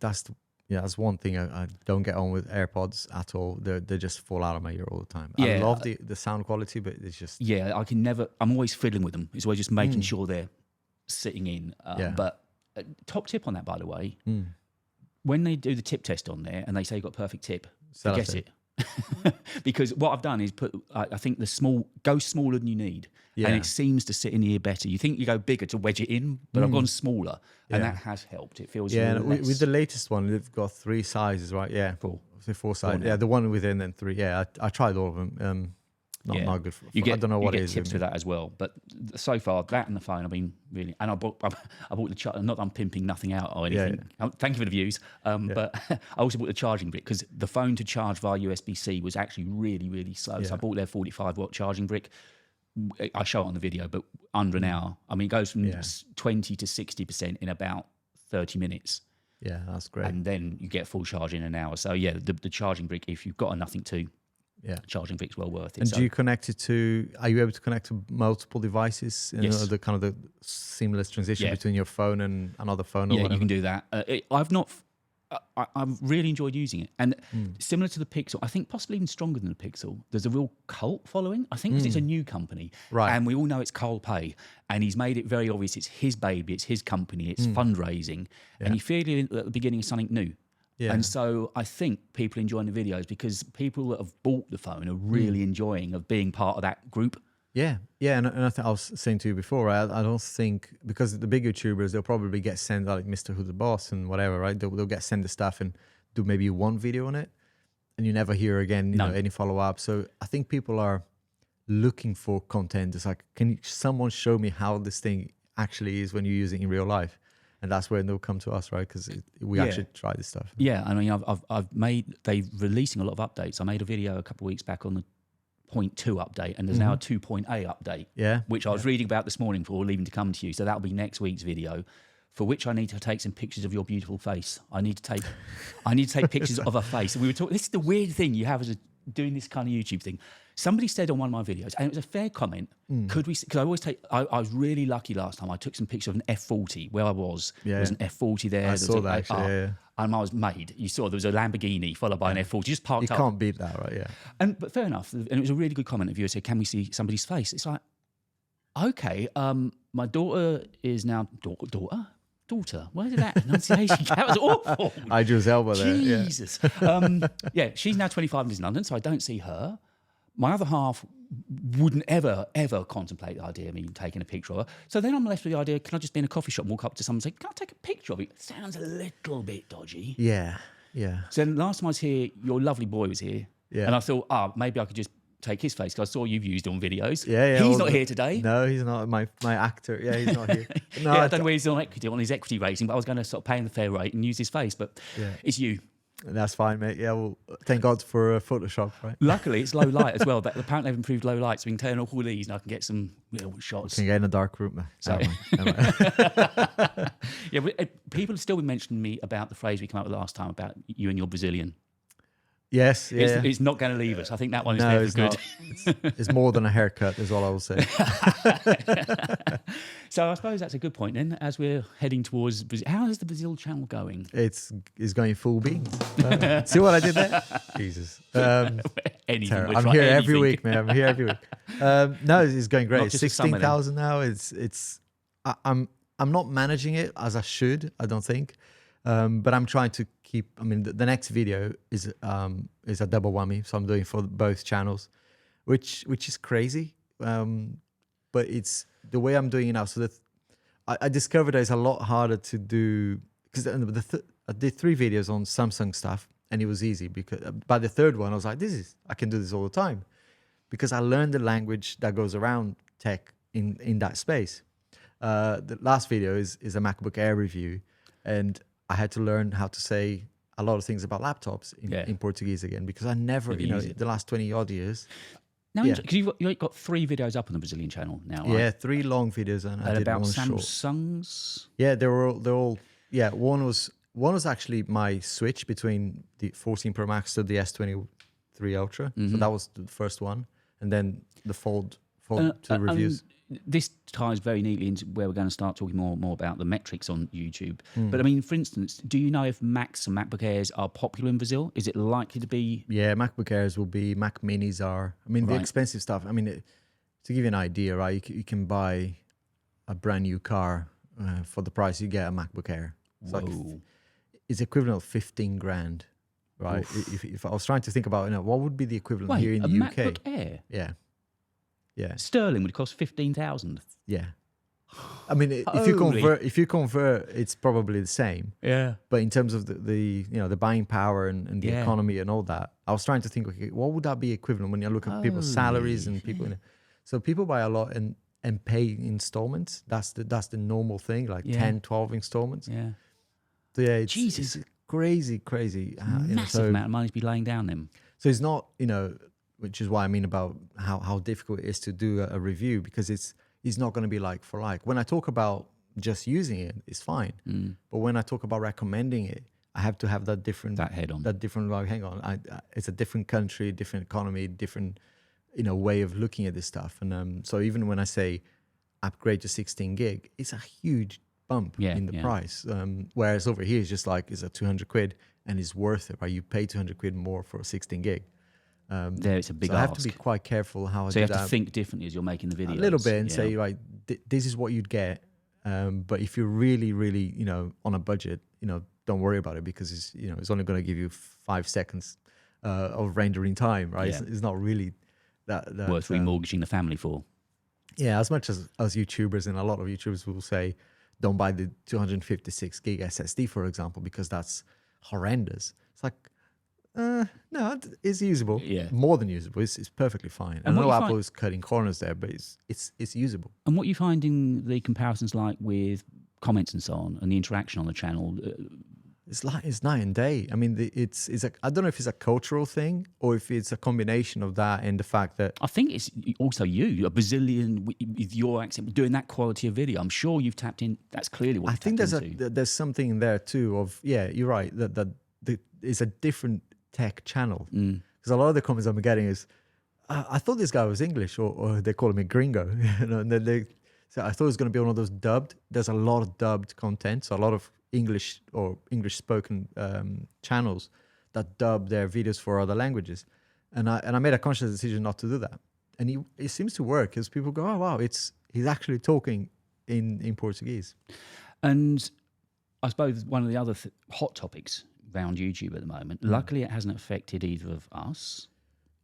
Speaker 2: That's one thing I don't get on with AirPods at all. They just fall out of my ear all the time. I love the sound quality, but it's just...
Speaker 1: Yeah, I'm always fiddling with them. It's always just making sure they're sitting in.
Speaker 2: Yeah.
Speaker 1: But top tip on that, by the way, when they do the tip test on there and they say you've got perfect tip, forget it. Because what I've done is I think go smaller than you need.
Speaker 2: Yeah.
Speaker 1: And it seems to sit in the ear better. You think you go bigger to wedge it in, but I've gone smaller, and that has helped. It feels
Speaker 2: and
Speaker 1: less...
Speaker 2: with the latest one, they've got 3 sizes, right? Yeah, 4 sizes. Yeah, the one within and 3. Yeah, I tried all of them. Not good. I don't know what it is.
Speaker 1: You get tips with that as well. But so far, that and the phone, I've been really... And I bought the... Not that I'm pimping nothing out or anything. Yeah. Thank you for the views. But I also bought the charging brick because the phone to charge via USB-C was actually really, really slow. So I bought their 45-watt charging brick. I show it on the video, but under an hour. I mean, it goes from 20 to 60% in about 30 minutes.
Speaker 2: Yeah, that's great.
Speaker 1: And then you get full charge in an hour. So yeah, the charging brick, if you've got a nothing to... charging brick's well worth it.
Speaker 2: And do you connect it to? Are you able to connect to multiple devices?
Speaker 1: Yes.
Speaker 2: The kind of the seamless transition between your phone and another phone. Or
Speaker 1: whatever. You can do that. I've really enjoyed using it, and similar to the Pixel, I think possibly even stronger than the Pixel. There's a real cult following. I think because it's a new company,
Speaker 2: right? And
Speaker 1: we all know it's Carl Pei, and he's made it very obvious it's his baby, it's his company, it's fundraising, and you feel it at the beginning of something new. Yeah. And so I think people enjoying the videos because people that have bought the phone are really enjoying of being part of that group.
Speaker 2: Yeah, and I think I was saying to you before, I don't think, because the big YouTubers, they'll probably get sent like Mr. Who's the Boss and whatever, right? They'll get sent the stuff and do maybe one video on it, and you never hear again, you know, any follow up. So I think people are looking for content. It's like, can someone show me how this thing actually is when you use it in real life? And that's when they'll come to us, right? Because we actually try this stuff.
Speaker 1: Yeah, I mean, they're releasing a lot of updates. I made a video a couple of weeks back on the 0.2 update, and there's now a 2.8 update. Yeah, which I was reading about this morning before leaving to come to you. So that'll be next week's video, for which I need to take some pictures of your beautiful face. I need to take pictures of a face. And we were talking. This is the weird thing you have as doing this kind of YouTube thing. Somebody said on one of my videos, and it was a fair comment, could we, because I always I was really lucky last time. I took some pictures of an F40 where I was. There was an F40 there.
Speaker 2: I saw that actually,
Speaker 1: and I was made. You saw there was a Lamborghini followed by an F40 just parked up.
Speaker 2: You can't beat that, right? Yeah.
Speaker 1: But fair enough. And it was a really good comment. A viewer said, can we see somebody's face? It's like, okay, my daughter is now... Daughter, where did that pronunciation? That was awful.
Speaker 2: I drew his elbow there.
Speaker 1: Jesus. She's now 25 and lives in London, so I don't see her. My other half wouldn't ever contemplate the idea of me taking a picture of her. So then I'm left with the idea, can I just be in a coffee shop and walk up to someone and say, can I take a picture of it? It sounds a little bit dodgy.
Speaker 2: Yeah. So
Speaker 1: then last time I was here, your lovely boy was here. Yeah. And I thought, maybe I could just take his face, because I saw you've used on videos. Yeah. He's not here today.
Speaker 2: No, he's not. My actor. Yeah, he's not here. No,
Speaker 1: I don't know where he's on his equity rating, but I was going to sort of pay him the fair rate and use his face, but it's you.
Speaker 2: That's fine, mate. Yeah, well, thank God for Photoshop, right?
Speaker 1: Luckily, it's low light as well, but apparently they've improved low light, so we can turn off all these and I can get some real shots.
Speaker 2: Can get in a dark room, man.
Speaker 1: So, but people have still been mentioning me about the phrase we came up with last time about you and your Brazilian.
Speaker 2: Yes,
Speaker 1: it's not going to leave us. I think that one is there for good.
Speaker 2: It's more than a haircut, is all I will say.
Speaker 1: So I suppose that's a good point then, as we're heading towards Brazil. How is the Brazil channel going?
Speaker 2: It's going full beans. See what I did there? Jesus.
Speaker 1: I'm
Speaker 2: here every week, man. I'm here every week. No, it's going great. It's 16,000 now. I'm not managing it as I should, I don't think. But I'm trying to keep. I mean, the next video is a double whammy, so I'm doing for both channels, which is crazy. But it's the way I'm doing it now. So that I discovered that it's a lot harder to do, because I did 3 videos on Samsung stuff, and it was easy, because by the third one I was like, I can do this all the time, because I learned the language that goes around tech in that space. The last video is a MacBook Air review, and I had to learn how to say a lot of things about laptops in Portuguese again, because I never, the last 20 odd years.
Speaker 1: Now, because you've got 3 videos up on the Brazilian channel now, right?
Speaker 2: Yeah, 3 long videos, and I did
Speaker 1: about
Speaker 2: one
Speaker 1: Samsungs.
Speaker 2: Short. Yeah, they're all. Yeah, one was actually my switch between the 14 Pro Max to the S23 Ultra. Mm-hmm. So that was the first one, and then the Fold 2 reviews.
Speaker 1: This ties very neatly into where we're going to start talking more about the metrics on YouTube. But I mean, for instance, do you know if Macs and MacBook Airs are popular in Brazil? Is it likely to be?
Speaker 2: Yeah, MacBook Airs will be. Mac Minis are. I mean, the expensive stuff. I mean, to give you an idea, right? You can buy a brand new car for the price you get a MacBook Air. It's like
Speaker 1: Whoa.
Speaker 2: it's equivalent of 15 grand, right? If I was trying to think about, what would be the equivalent here in the UK?
Speaker 1: MacBook Air?
Speaker 2: Yeah.
Speaker 1: Sterling would cost 15,000.
Speaker 2: Yeah. I mean,
Speaker 1: Holy.
Speaker 2: if you convert, it's probably the same.
Speaker 1: Yeah.
Speaker 2: But in terms of the buying power and the economy and all that, I was trying to think, okay, what would that be equivalent when you look at people's salaries and people? So people buy a lot and pay installments. That's the normal thing, like 10, 12 installments.
Speaker 1: Yeah.
Speaker 2: So yeah,
Speaker 1: Jesus.
Speaker 2: it's crazy.
Speaker 1: Massive amount of money to be laying down them.
Speaker 2: So it's not, which is why I mean about how difficult it is to do a review, because it's not going to be like for like. When I talk about just using it, it's fine. But when I talk about recommending it, I have to have that head on. That different, like, hang on, it's a different country, different economy, different, way of looking at this stuff. And so even when I say upgrade to 16 gig, it's a huge bump in the price. Whereas over here, it's just like, it's a 200 quid and it's worth it, right? You pay 200 quid more for a 16 gig.
Speaker 1: There, it's a big
Speaker 2: so I
Speaker 1: ask.
Speaker 2: have to be quite careful how I do that.
Speaker 1: So you have to think differently as you're making the video.
Speaker 2: A little bit and say, right, this is what you'd get. But if you're really, really, on a budget, don't worry about it, because it's only going to give you 5 seconds of rendering time, right?
Speaker 1: Yeah.
Speaker 2: It's not really that
Speaker 1: worth remortgaging the family for.
Speaker 2: Yeah, as much as YouTubers, and a lot of YouTubers will say, don't buy the 256 gig SSD, for example, because that's horrendous. It's like, no, it's usable.
Speaker 1: Yeah.
Speaker 2: More than usable. It's perfectly fine. I know Apple is cutting corners there, but it's usable. And
Speaker 1: what you finding the comparisons like with comments and so on, and the interaction on the channel?
Speaker 2: It's night and day. I mean, I don't know if it's a cultural thing or if it's a combination of that and the fact that
Speaker 1: I think it's also you, a Brazilian with your accent, doing that quality of video. I'm sure you've tapped in. That's clearly what
Speaker 2: I think
Speaker 1: into.
Speaker 2: there's something in there too. Of you're right. That it's a different tech channel, because a lot of the comments I'm getting is, I thought this guy was English, or they call me gringo, and then so I thought it was going to be one of those dubbed. There's a lot of dubbed content, so a lot of English or English spoken channels that dub their videos for other languages, and I made a conscious decision not to do that, and it seems to work, because people go, oh wow, he's actually talking in Portuguese.
Speaker 1: And I suppose one of the other hot topics around YouTube at the moment, luckily it hasn't affected either of us.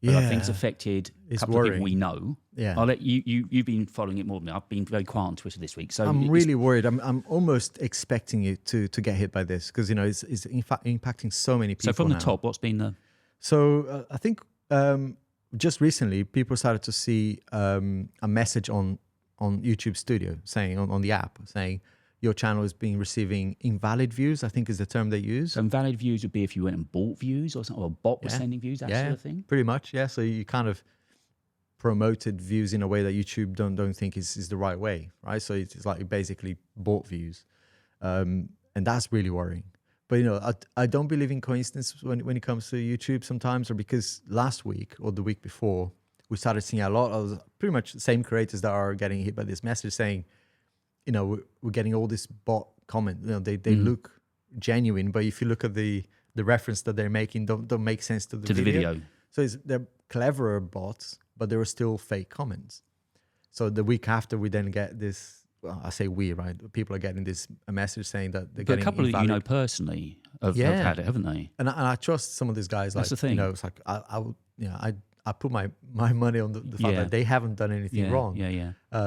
Speaker 1: But I think it's affected a couple of people we know.
Speaker 2: Yeah.
Speaker 1: I'll let you've been following it more than me. I've been very quiet on Twitter this week. So
Speaker 2: I'm really worried. I'm almost expecting you to get hit by this, because it's in fact impacting so many people.
Speaker 1: So from the
Speaker 2: now.
Speaker 1: top, what's been the?
Speaker 2: So I think just recently people started to see a message on YouTube Studio saying on the app saying, your channel is being receiving invalid views, I think is the term they use.
Speaker 1: So invalid views would be if you went and bought views or something, or a bot was sending views, that sort of thing?
Speaker 2: Pretty much, yeah. So you kind of promoted views in a way that YouTube don't think is the right way, right? So it's like you basically bought views. And that's really worrying. But, I don't believe in coincidence when it comes to YouTube sometimes, or because last week or the week before, we started seeing a lot of pretty much the same creators that are getting hit by this message saying, we're getting all this bot comment. They look genuine, but if you look at the reference that they're making, don't make sense to the video. So they're cleverer bots, but there are still fake comments. So the week after, we then get this. Well, I say we, right? People are getting this a message saying that they're getting.
Speaker 1: A couple
Speaker 2: invalid.
Speaker 1: Of you personally have had it, haven't they?
Speaker 2: And I trust some of these guys.
Speaker 1: That's the thing.
Speaker 2: It's like I put my money on the fact that they haven't done anything wrong.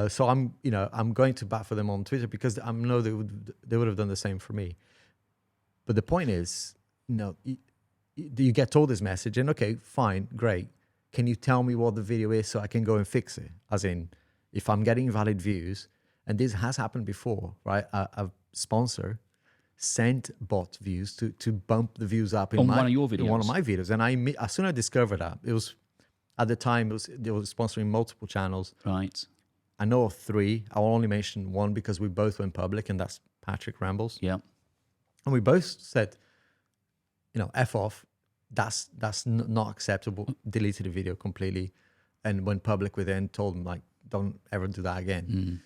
Speaker 2: So I'm going to bat for them on Twitter, because I know they would have done the same for me. But the point is, you get told this message, and okay, fine, great. Can you tell me what the video is so I can go and fix it? As in, if I'm getting invalid views, and this has happened before, right? A sponsor sent bot views to bump the views up in
Speaker 1: one of your videos.
Speaker 2: In one of my videos, and as soon as I discovered that, it was. At the time, they were sponsoring multiple channels.
Speaker 1: Right. I
Speaker 2: know of 3. I'll only mention one because we both went public, and that's Patrick Rambles.
Speaker 1: Yeah.
Speaker 2: And we both said, F off. That's not acceptable. Deleted the video completely, and went public with it and told them, like, don't ever do that again.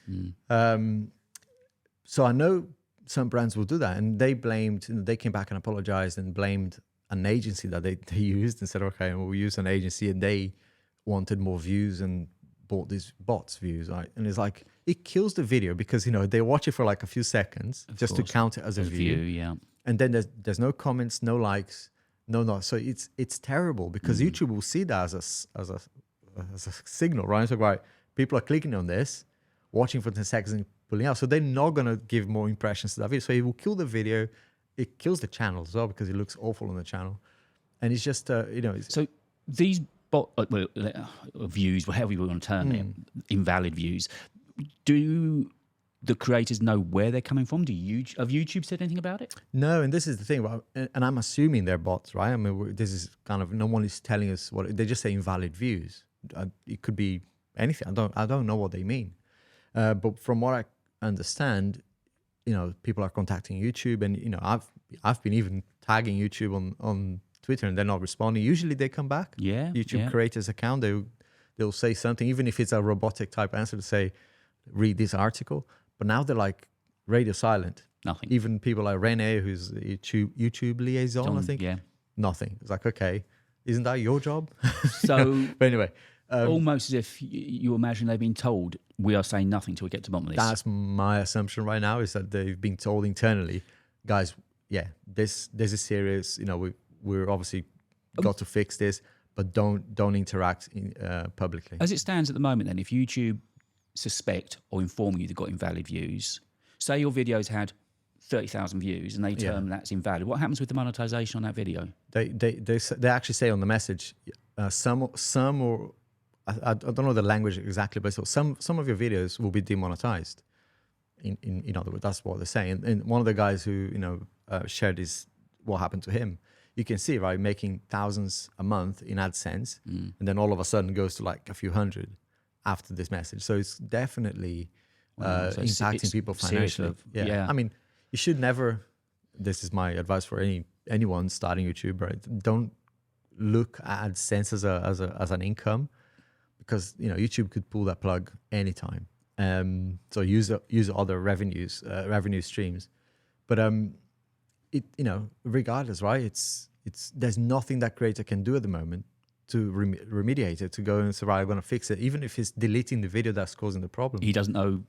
Speaker 2: So I know some brands will do that, and they blamed. They came back and apologized and blamed an agency that they used, and said, okay, we'll use an agency, and they wanted more views and bought these bots views, right? And it's like it kills the video because they watch it for like a few seconds just to count it as a view.
Speaker 1: Yeah.
Speaker 2: And then there's no comments, no likes, no. So it's terrible because YouTube will see that as a signal, right? So right, people are clicking on this, watching for 10 seconds and pulling out. So they're not gonna give more impressions to that video. So it will kill the video. It kills the channel as well because it looks awful on the channel. And it's just
Speaker 1: So these views, whatever you want to term it, invalid views. Do the creators know where they're coming from? Have YouTube said anything about it?
Speaker 2: No, and this is the thing, right? And I'm assuming they're bots, right? I mean, this is kind of, no one is telling us what they just say. Invalid views. It could be anything. I don't know what they mean. But from what I understand, people are contacting YouTube, and I've been even tagging YouTube on Twitter, and they're not responding. Usually they come back.
Speaker 1: Yeah.
Speaker 2: YouTube creators account, they'll say something, even if it's a robotic type answer, to say, read this article. But now they're like radio silent.
Speaker 1: Nothing.
Speaker 2: Even people like Rene, who's the YouTube liaison, I think.
Speaker 1: Yeah.
Speaker 2: Nothing. It's like, okay, isn't that your job?
Speaker 1: So,
Speaker 2: but anyway,
Speaker 1: almost as if you imagine they've been told, we are saying nothing till we get to the bottom of this.
Speaker 2: that's my assumption right now, is that they've been told internally, guys, yeah, this is serious. We're obviously got to fix this, but don't interact publicly.
Speaker 1: As it stands at the moment, then, if YouTube suspect or inform you they've got invalid views, say your video's had 30,000 views and they term that's invalid, what happens with the monetization on that video?
Speaker 2: They actually say on the message, some or I don't know the language exactly, but so some of your videos will be demonetized. In other words, that's what they're saying. And one of the guys who shared what happened to him. You can see, right, making thousands a month in AdSense, and then all of a sudden goes to like a few hundred after this message. So it's definitely impacting people financially.
Speaker 1: Yeah.
Speaker 2: I mean, you should never. This is my advice for anyone starting YouTube. Right, don't look at AdSense as an income, because YouTube could pull that plug anytime. So use other revenue streams, but regardless, right? It's there's nothing that creator can do at the moment to remediate it, to go and say, right, I'm going to fix it, even if it's deleting the video that's causing the problem.
Speaker 1: He doesn't know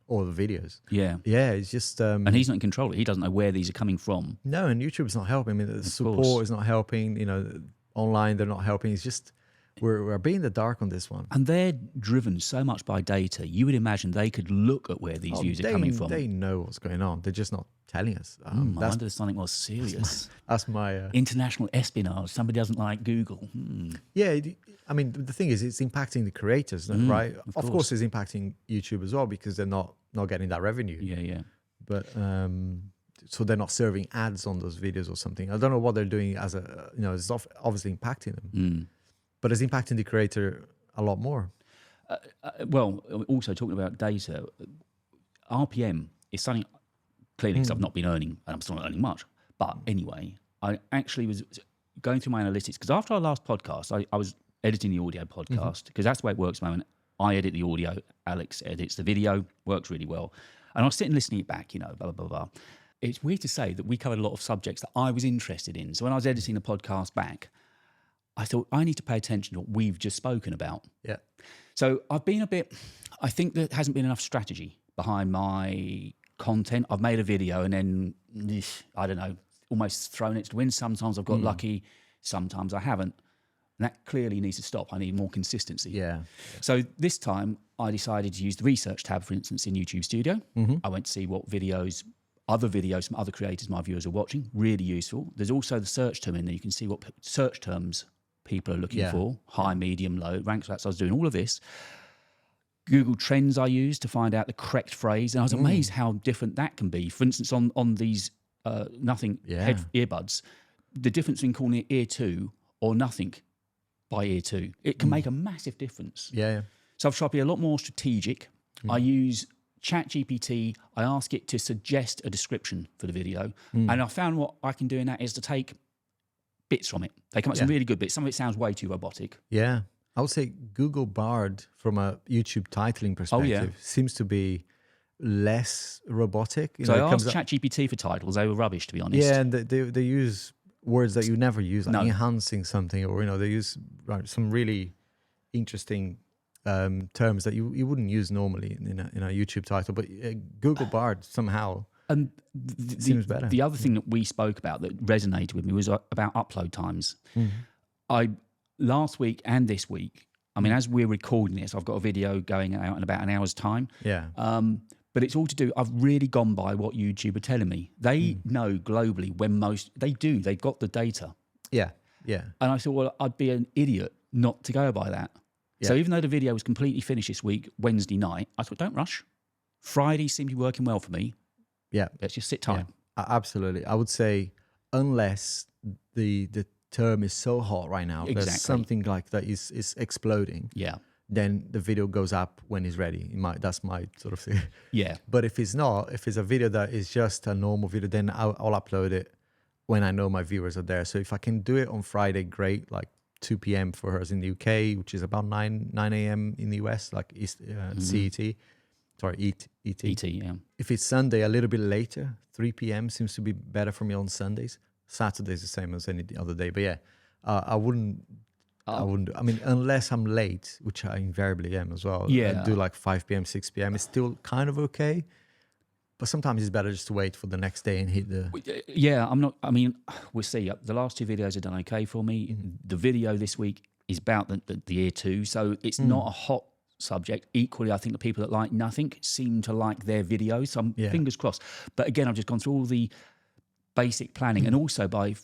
Speaker 2: all the videos.
Speaker 1: Yeah,
Speaker 2: it's just
Speaker 1: and he's not in control of it. He doesn't know where these are coming from.
Speaker 2: No, and YouTube's not helping. I mean, the support is not helping. Online they're not helping. It's just we're being in the dark on this one.
Speaker 1: And they're driven so much by data. You would imagine they could look at where these views are coming from.
Speaker 2: They know what's going on. They're just not telling us.
Speaker 1: I wonder there's something more serious.
Speaker 2: That's my
Speaker 1: international espionage. Somebody doesn't like Google.
Speaker 2: Yeah, I mean, the thing is, it's impacting the creators, right? Of course, it's impacting YouTube as well, because they're not getting that revenue.
Speaker 1: Yeah.
Speaker 2: But so they're not serving ads on those videos or something. I don't know what they're doing as it's obviously impacting them. But it's impacting the creator a lot more.
Speaker 1: Well, also talking about data, RPM is something, clearly, because I've not been earning, and I'm still not earning much. But anyway, I actually was going through my analytics, because after our last podcast, I was editing the audio podcast, because that's the way it works at the moment. I edit the audio, Alex edits the video, works really well. And I was sitting listening it back, blah, blah, blah, blah. It's weird to say that we covered a lot of subjects that I was interested in. So when I was editing the podcast back, I thought, I need to pay attention to what we've just spoken about.
Speaker 2: Yeah.
Speaker 1: So I've been I think there hasn't been enough strategy behind my content. I've made a video and then, I don't know, almost thrown it to the wind. Sometimes I've got lucky, sometimes I haven't. And that clearly needs to stop. I need more consistency.
Speaker 2: Yeah.
Speaker 1: So this time I decided to use the research tab, for instance, in YouTube Studio. I went to see what other videos from other creators my viewers are watching. Really useful. There's also the search term in there. You can see what search terms people are looking for, high, medium, low, ranks. So I was doing all of this. Google Trends I used to find out the correct phrase, and I was amazed how different that can be. For instance, on these nothing earbuds, the difference between calling it ear 2 or nothing by ear 2, it can make a massive difference.
Speaker 2: Yeah.
Speaker 1: So I've tried to be a lot more strategic. I use ChatGPT. I ask it to suggest a description for the video, and I found what I can do in that is to take bits from it. They come up with some really good bits. Some of it sounds way too robotic.
Speaker 2: Yeah. I would say Google Bard, from a YouTube titling perspective, seems to be less robotic.
Speaker 1: So I asked ChatGPT for titles. They were rubbish, to be honest.
Speaker 2: Yeah, and they use words that you never use, like enhancing something, or they use some really interesting terms that you wouldn't use normally in a YouTube title, but Google Bard somehow
Speaker 1: And
Speaker 2: seems better.
Speaker 1: the other thing that we spoke about that resonated with me was about upload times. Last week and this week, I mean, as we're recording this, I've got a video going out in about an hour's time.
Speaker 2: Yeah.
Speaker 1: But it's all to do, I've really gone by what YouTube are telling me. They know globally when they've got the data.
Speaker 2: Yeah. Yeah.
Speaker 1: And I thought, well, I'd be an idiot not to go by that.
Speaker 2: Yeah.
Speaker 1: So even though the video was completely finished this week, Wednesday night, I thought, don't rush. Friday seemed to be working well for me.
Speaker 2: Yeah.
Speaker 1: Let's just sit tight.
Speaker 2: Yeah. Absolutely. I would say unless the term is so hot right now,
Speaker 1: Exactly.
Speaker 2: there's something like that is exploding.
Speaker 1: Yeah.
Speaker 2: Then the video goes up when it's ready. That's my sort of thing.
Speaker 1: Yeah.
Speaker 2: But if it's not, if it's a video that is just a normal video, then I'll upload it when I know my viewers are there. So if I can do it on Friday, great, like 2 p.m. for us in the UK, which is about 9 a.m. in the US, like CET. Sorry, ET.
Speaker 1: ET, yeah.
Speaker 2: If it's Sunday, a little bit later, 3 p.m. seems to be better for me on Sundays. Saturday's the same as any other day. But yeah, I wouldn't. I mean, unless I'm late, which I invariably am as well.
Speaker 1: Yeah.
Speaker 2: I do like 5 p.m., 6 p.m. It's still kind of okay. But sometimes it's better just to wait for the next day and hit the...
Speaker 1: Yeah, I mean, we'll see. The last 2 videos have done okay for me. The video this week is about the year 2. So it's not a hot subject. Equally, I think the people that like nothing seem to like their videos. So I'm fingers crossed. But again, I've just gone through all the basic planning. And also by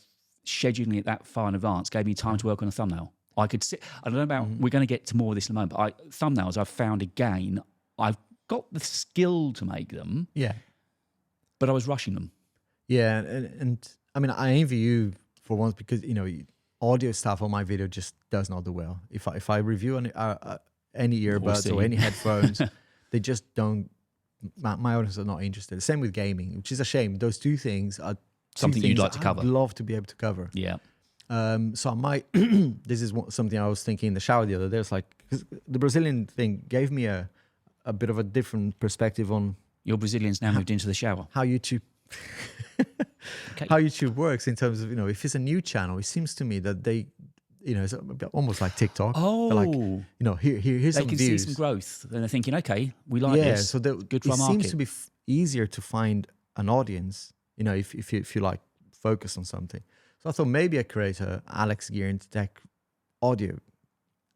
Speaker 1: scheduling it that far in advance gave me time to work on a thumbnail. I could sit, I don't know about, we're going to get to more of this in a moment, but thumbnails I've found again, I've got the skill to make them. Yeah. But I was rushing them. Yeah.
Speaker 2: And I mean, I envy you for once because, you know, audio stuff on my video just does not do well. If I review any earbuds or any headphones, they just don't, my audience are not interested. Same with gaming, which is a shame. Those two things are
Speaker 1: something you'd like to cover.
Speaker 2: I'd love to be able to cover.
Speaker 1: Yeah.
Speaker 2: So I might, this is something I was thinking in the shower the other day. It's like, 'cause the Brazilian thing gave me a bit of a different perspective on...
Speaker 1: Your Brazilians now moved into the shower.
Speaker 2: How YouTube... How YouTube works in terms of, you know, if it's a new channel, it seems to me that they, you know, it's almost like TikTok.
Speaker 1: Oh.
Speaker 2: They're like, you know, here's some views.
Speaker 1: They can see some growth. And they're thinking, okay, we like this.
Speaker 2: So
Speaker 1: good for our market.
Speaker 2: It seems to be easier to find an audience, you know, if you like focus on something. So I thought maybe I create a Alex Gear and Tech audio,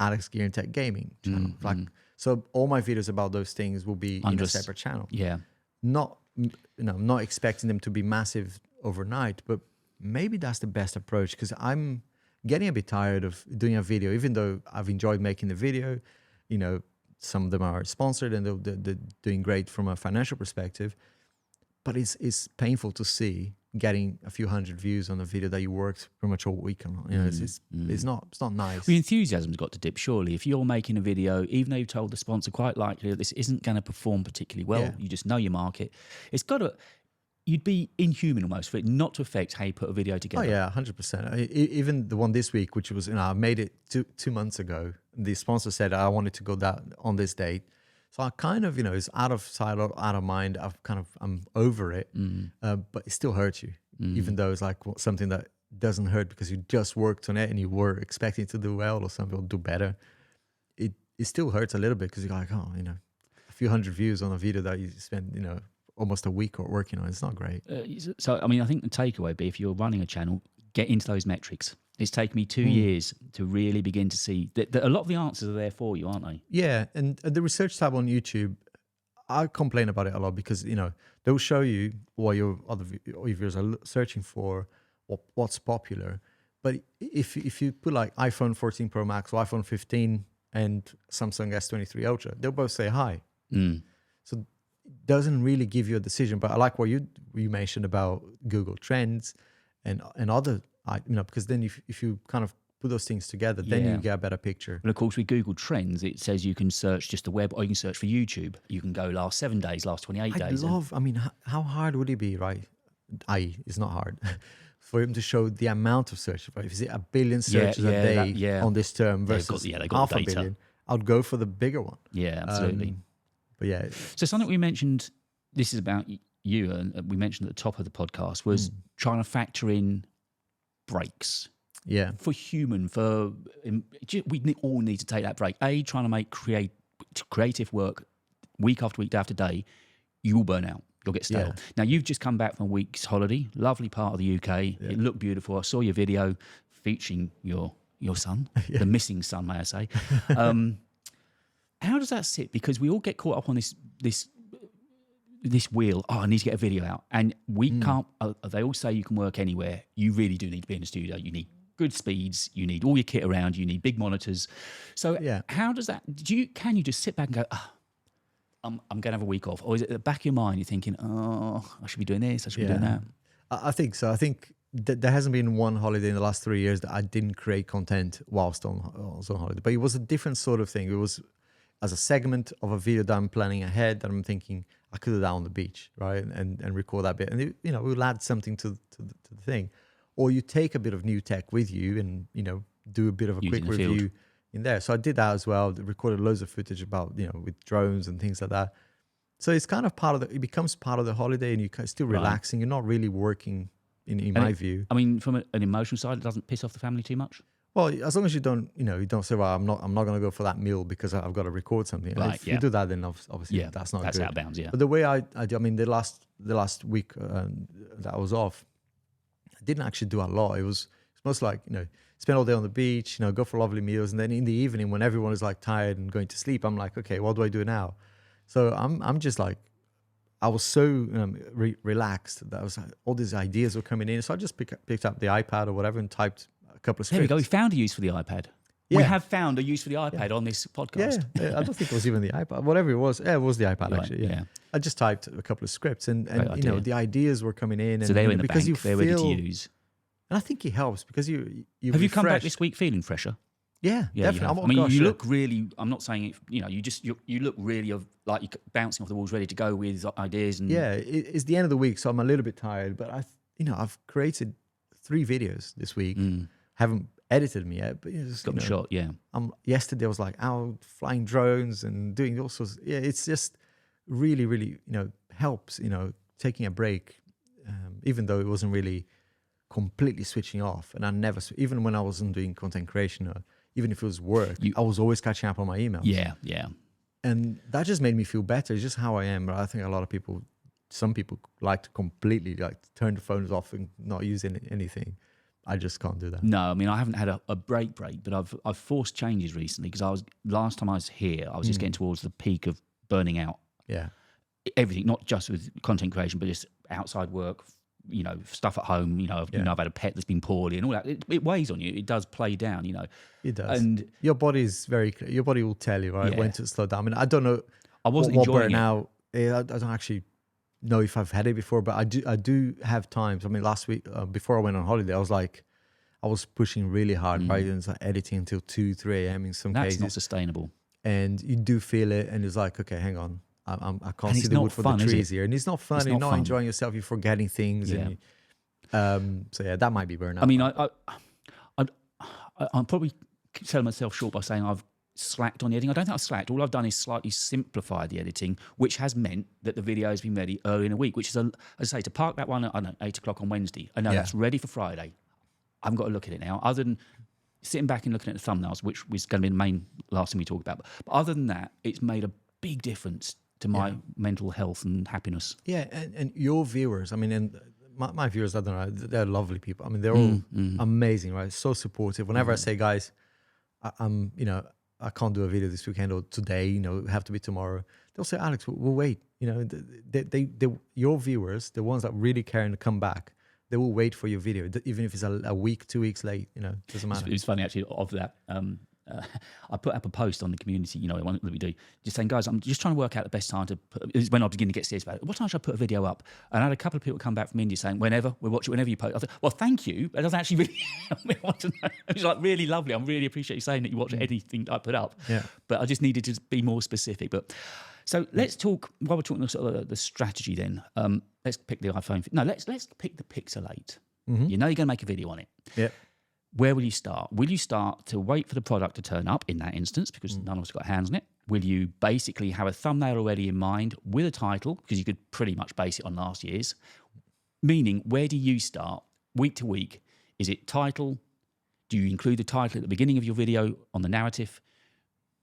Speaker 2: Alex Gear and Tech gaming channel. Like, so all my videos about those things will be in a separate channel.
Speaker 1: Yeah.
Speaker 2: Not, you know, not expecting them to be massive overnight, but maybe that's the best approach because I'm getting a bit tired of doing a video, even though I've enjoyed making the video. You know, some of them are sponsored and they're doing great from a financial perspective, but it's painful to see getting a few hundred views on a video that you worked pretty much all week on. You know, it's not nice.
Speaker 1: The enthusiasm's got to dip, surely. If you're making a video, even though you've told the sponsor quite likely that this isn't going to perform particularly well, you just know your market. It's got to... You'd be inhuman almost for it not to affect how you put a video together.
Speaker 2: Oh yeah, 100%. Even the one this week, which was, you know, I made it two months ago. The sponsor said I wanted to go down on this date. So I kind of, you know, it's out of sight, out of mind. I'm over it, but it still hurts you, even though it's like something that doesn't hurt because you just worked on it and you were expecting to do well or some people do better. It still hurts a little bit because you're like, oh, you know, a few hundred views on a video that you spend, you know, almost a week working on. It's not great.
Speaker 1: So, I mean, I think the takeaway would be if you're running a channel, get into those metrics. It's taken me 2 years to really begin to see that a lot of the answers are there for you, aren't they?
Speaker 2: Yeah, and the research tab on YouTube, I complain about it a lot because, you know, they'll show you what your viewers are searching for, or what's popular. But if you put like iPhone 14 Pro Max or iPhone 15 and Samsung S23 Ultra, they'll both say hi. So it doesn't really give you a decision. But I like what you mentioned about Google Trends and other... you know, because then if you kind of put those things together, then you get a better picture.
Speaker 1: And of course, with Google Trends, it says you can search just the web or you can search for YouTube. You can go last 7 days, last 28 days.
Speaker 2: I mean, how hard would it be, right? It's not hard for him to show the amount of searches. Right? If it's 1 billion searches a day on this term versus half a billion, I'd go for the bigger one.
Speaker 1: Yeah, absolutely.
Speaker 2: But yeah.
Speaker 1: So something we mentioned, this is about you, and we mentioned at the top of the podcast, was trying to factor in breaks.
Speaker 2: Yeah.
Speaker 1: for human, we all need to take that break. Trying to make creative work week after week, day after day, you will burn out. You'll get stale.
Speaker 2: Yeah.
Speaker 1: Now, you've just come back from a week's holiday, lovely part of the UK. Yeah. It looked beautiful. I saw your video featuring your son, the missing son, may I say. How does that sit? Because we all get caught up on this wheel. Oh, I need to get a video out. And we can't, they all say you can work anywhere. You really do need to be in the studio. You need good speeds. You need all your kit around. You need big monitors. So how does that, can you just sit back and go, I'm going to have a week off? Or is it at the back of your mind, you're thinking, oh, I should be doing this, I should be doing that?
Speaker 2: I think so. I think there hasn't been one holiday in the last 3 years that I didn't create content whilst on holiday. But it was a different sort of thing. It was as a segment of a video that I'm planning ahead, that I'm thinking I could do that on the beach, right? And record that bit. And, we'll add something to the thing. Or you take a bit of new tech with you and, do a bit of a quick review in there. So I did that as well. Recorded loads of footage about, with drones and things like that. So it's kind of it becomes part of the holiday, and you're still relaxing. You're not really working in my view.
Speaker 1: I mean, from an emotional side, it doesn't piss off the family too much?
Speaker 2: Well, as long as you don't say, well, I'm not going to go for that meal because I've got to record something.
Speaker 1: Right,
Speaker 2: if you do that, then obviously that's not good.
Speaker 1: That's out of bounds,
Speaker 2: But the way I do, I mean, the last week that I was off, I didn't actually do a lot. It's mostly like, spend all day on the beach, go for lovely meals. And then in the evening when everyone is like tired and going to sleep, I'm like, okay, what do I do now? So I'm just like, I was so relaxed that all these ideas were coming in. So I just picked up the iPad or whatever and typed a couple of scripts.
Speaker 1: There we go. We found a use for the iPad. Yeah. We have found a use for the iPad on this podcast.
Speaker 2: Yeah, I don't think it was even the iPad. Whatever it was, it was the iPad actually. Yeah. I just typed a couple of scripts and the ideas were coming in.
Speaker 1: So they were in the bank. They're ready to use.
Speaker 2: And I think it helps because you
Speaker 1: have you come back this week feeling fresher?
Speaker 2: Yeah, definitely.
Speaker 1: You look really. I'm not saying it. You look really like you're bouncing off the walls, ready to go with ideas. And
Speaker 2: it's the end of the week, so I'm a little bit tired. But I've created 3 videos this week. Haven't edited them yet, but just
Speaker 1: got the shot. Yeah.
Speaker 2: Yesterday I was like out flying drones and doing all sorts. Yeah, it's just really, really helps. Taking a break, even though it wasn't really completely switching off. And I never, even when I wasn't doing content creation, or even if it was work, I was always catching up on my emails.
Speaker 1: Yeah.
Speaker 2: And that just made me feel better. It's just how I am. But I think a lot of people, some people like to completely turn the phones off and not use anything. I just can't do that.
Speaker 1: No, I mean, I haven't had a break, but I've forced changes recently because last time I was here, I was just getting towards the peak of burning out.
Speaker 2: Yeah.
Speaker 1: Everything, not just with content creation, but just outside work, stuff at home. I've had a pet that's been poorly and all that. It weighs on you. It does play down.
Speaker 2: It does.
Speaker 1: And
Speaker 2: your body is very clear. Your body will tell you when to slow down. I mean, I don't know.
Speaker 1: I wasn't enjoying it.
Speaker 2: Now I don't actually know if I've had it before, but I do have times. I mean, last week before I went on holiday, I was pushing really hard, right? And it's like editing until 2, 3 a.m. in some cases.
Speaker 1: That's not sustainable.
Speaker 2: And you do feel it, and it's like, okay, hang on. I can't see the wood for the trees here. And it's not fun. You're not enjoying yourself. You're forgetting things.
Speaker 1: Yeah.
Speaker 2: And that might be burnout.
Speaker 1: I mean, I'm probably selling myself short by saying I've slacked on the editing. I don't think I've slacked. All I've done is slightly simplify the editing, which has meant that the video has been ready early in the week, which is, as I say, to park that one at 8 o'clock on Wednesday. I know that's ready for Friday. I haven't got to look at it now, other than sitting back and looking at the thumbnails, which was going to be the main last thing we talk about. But other than that, it's made a big difference to my mental health and happiness. Yeah,
Speaker 2: and your viewers, I mean, and my viewers, I don't know, they're lovely people. I mean, they're all amazing, right? So supportive. Whenever I say, guys, I can't do a video this weekend or today, it have to be tomorrow, they'll say, Alex, we'll wait. They your viewers, the ones that really care and come back, they will wait for your video, even if it's a week, 2 weeks late. Doesn't matter.
Speaker 1: It's funny actually of that. I put up a post on the community, one that we do, just saying, guys, I'm just trying to work out the best time to put, when I was beginning to get serious about it. What time should I put a video up? And I had a couple of people come back from India saying, whenever, we'll watch it whenever you post. I thought, well, thank you. That doesn't actually really help me. I want to know. It's like really lovely. I really appreciate you saying that you watch anything I put up.
Speaker 2: Yeah.
Speaker 1: But I just needed to be more specific. But so let's talk, while we're talking sort of the strategy then, let's pick the iPhone. No, let's pick the Pixel 8.
Speaker 2: Mm-hmm.
Speaker 1: You're going to make a video on it.
Speaker 2: Yeah.
Speaker 1: Where will you start? Will you start to wait for the product to turn up in that instance because none of us got hands on it? Will you basically have a thumbnail already in mind with a title, because you could pretty much base it on last year's? Meaning, where do you start week to week? Is it title, Do you include the title at the beginning of your video on the narrative?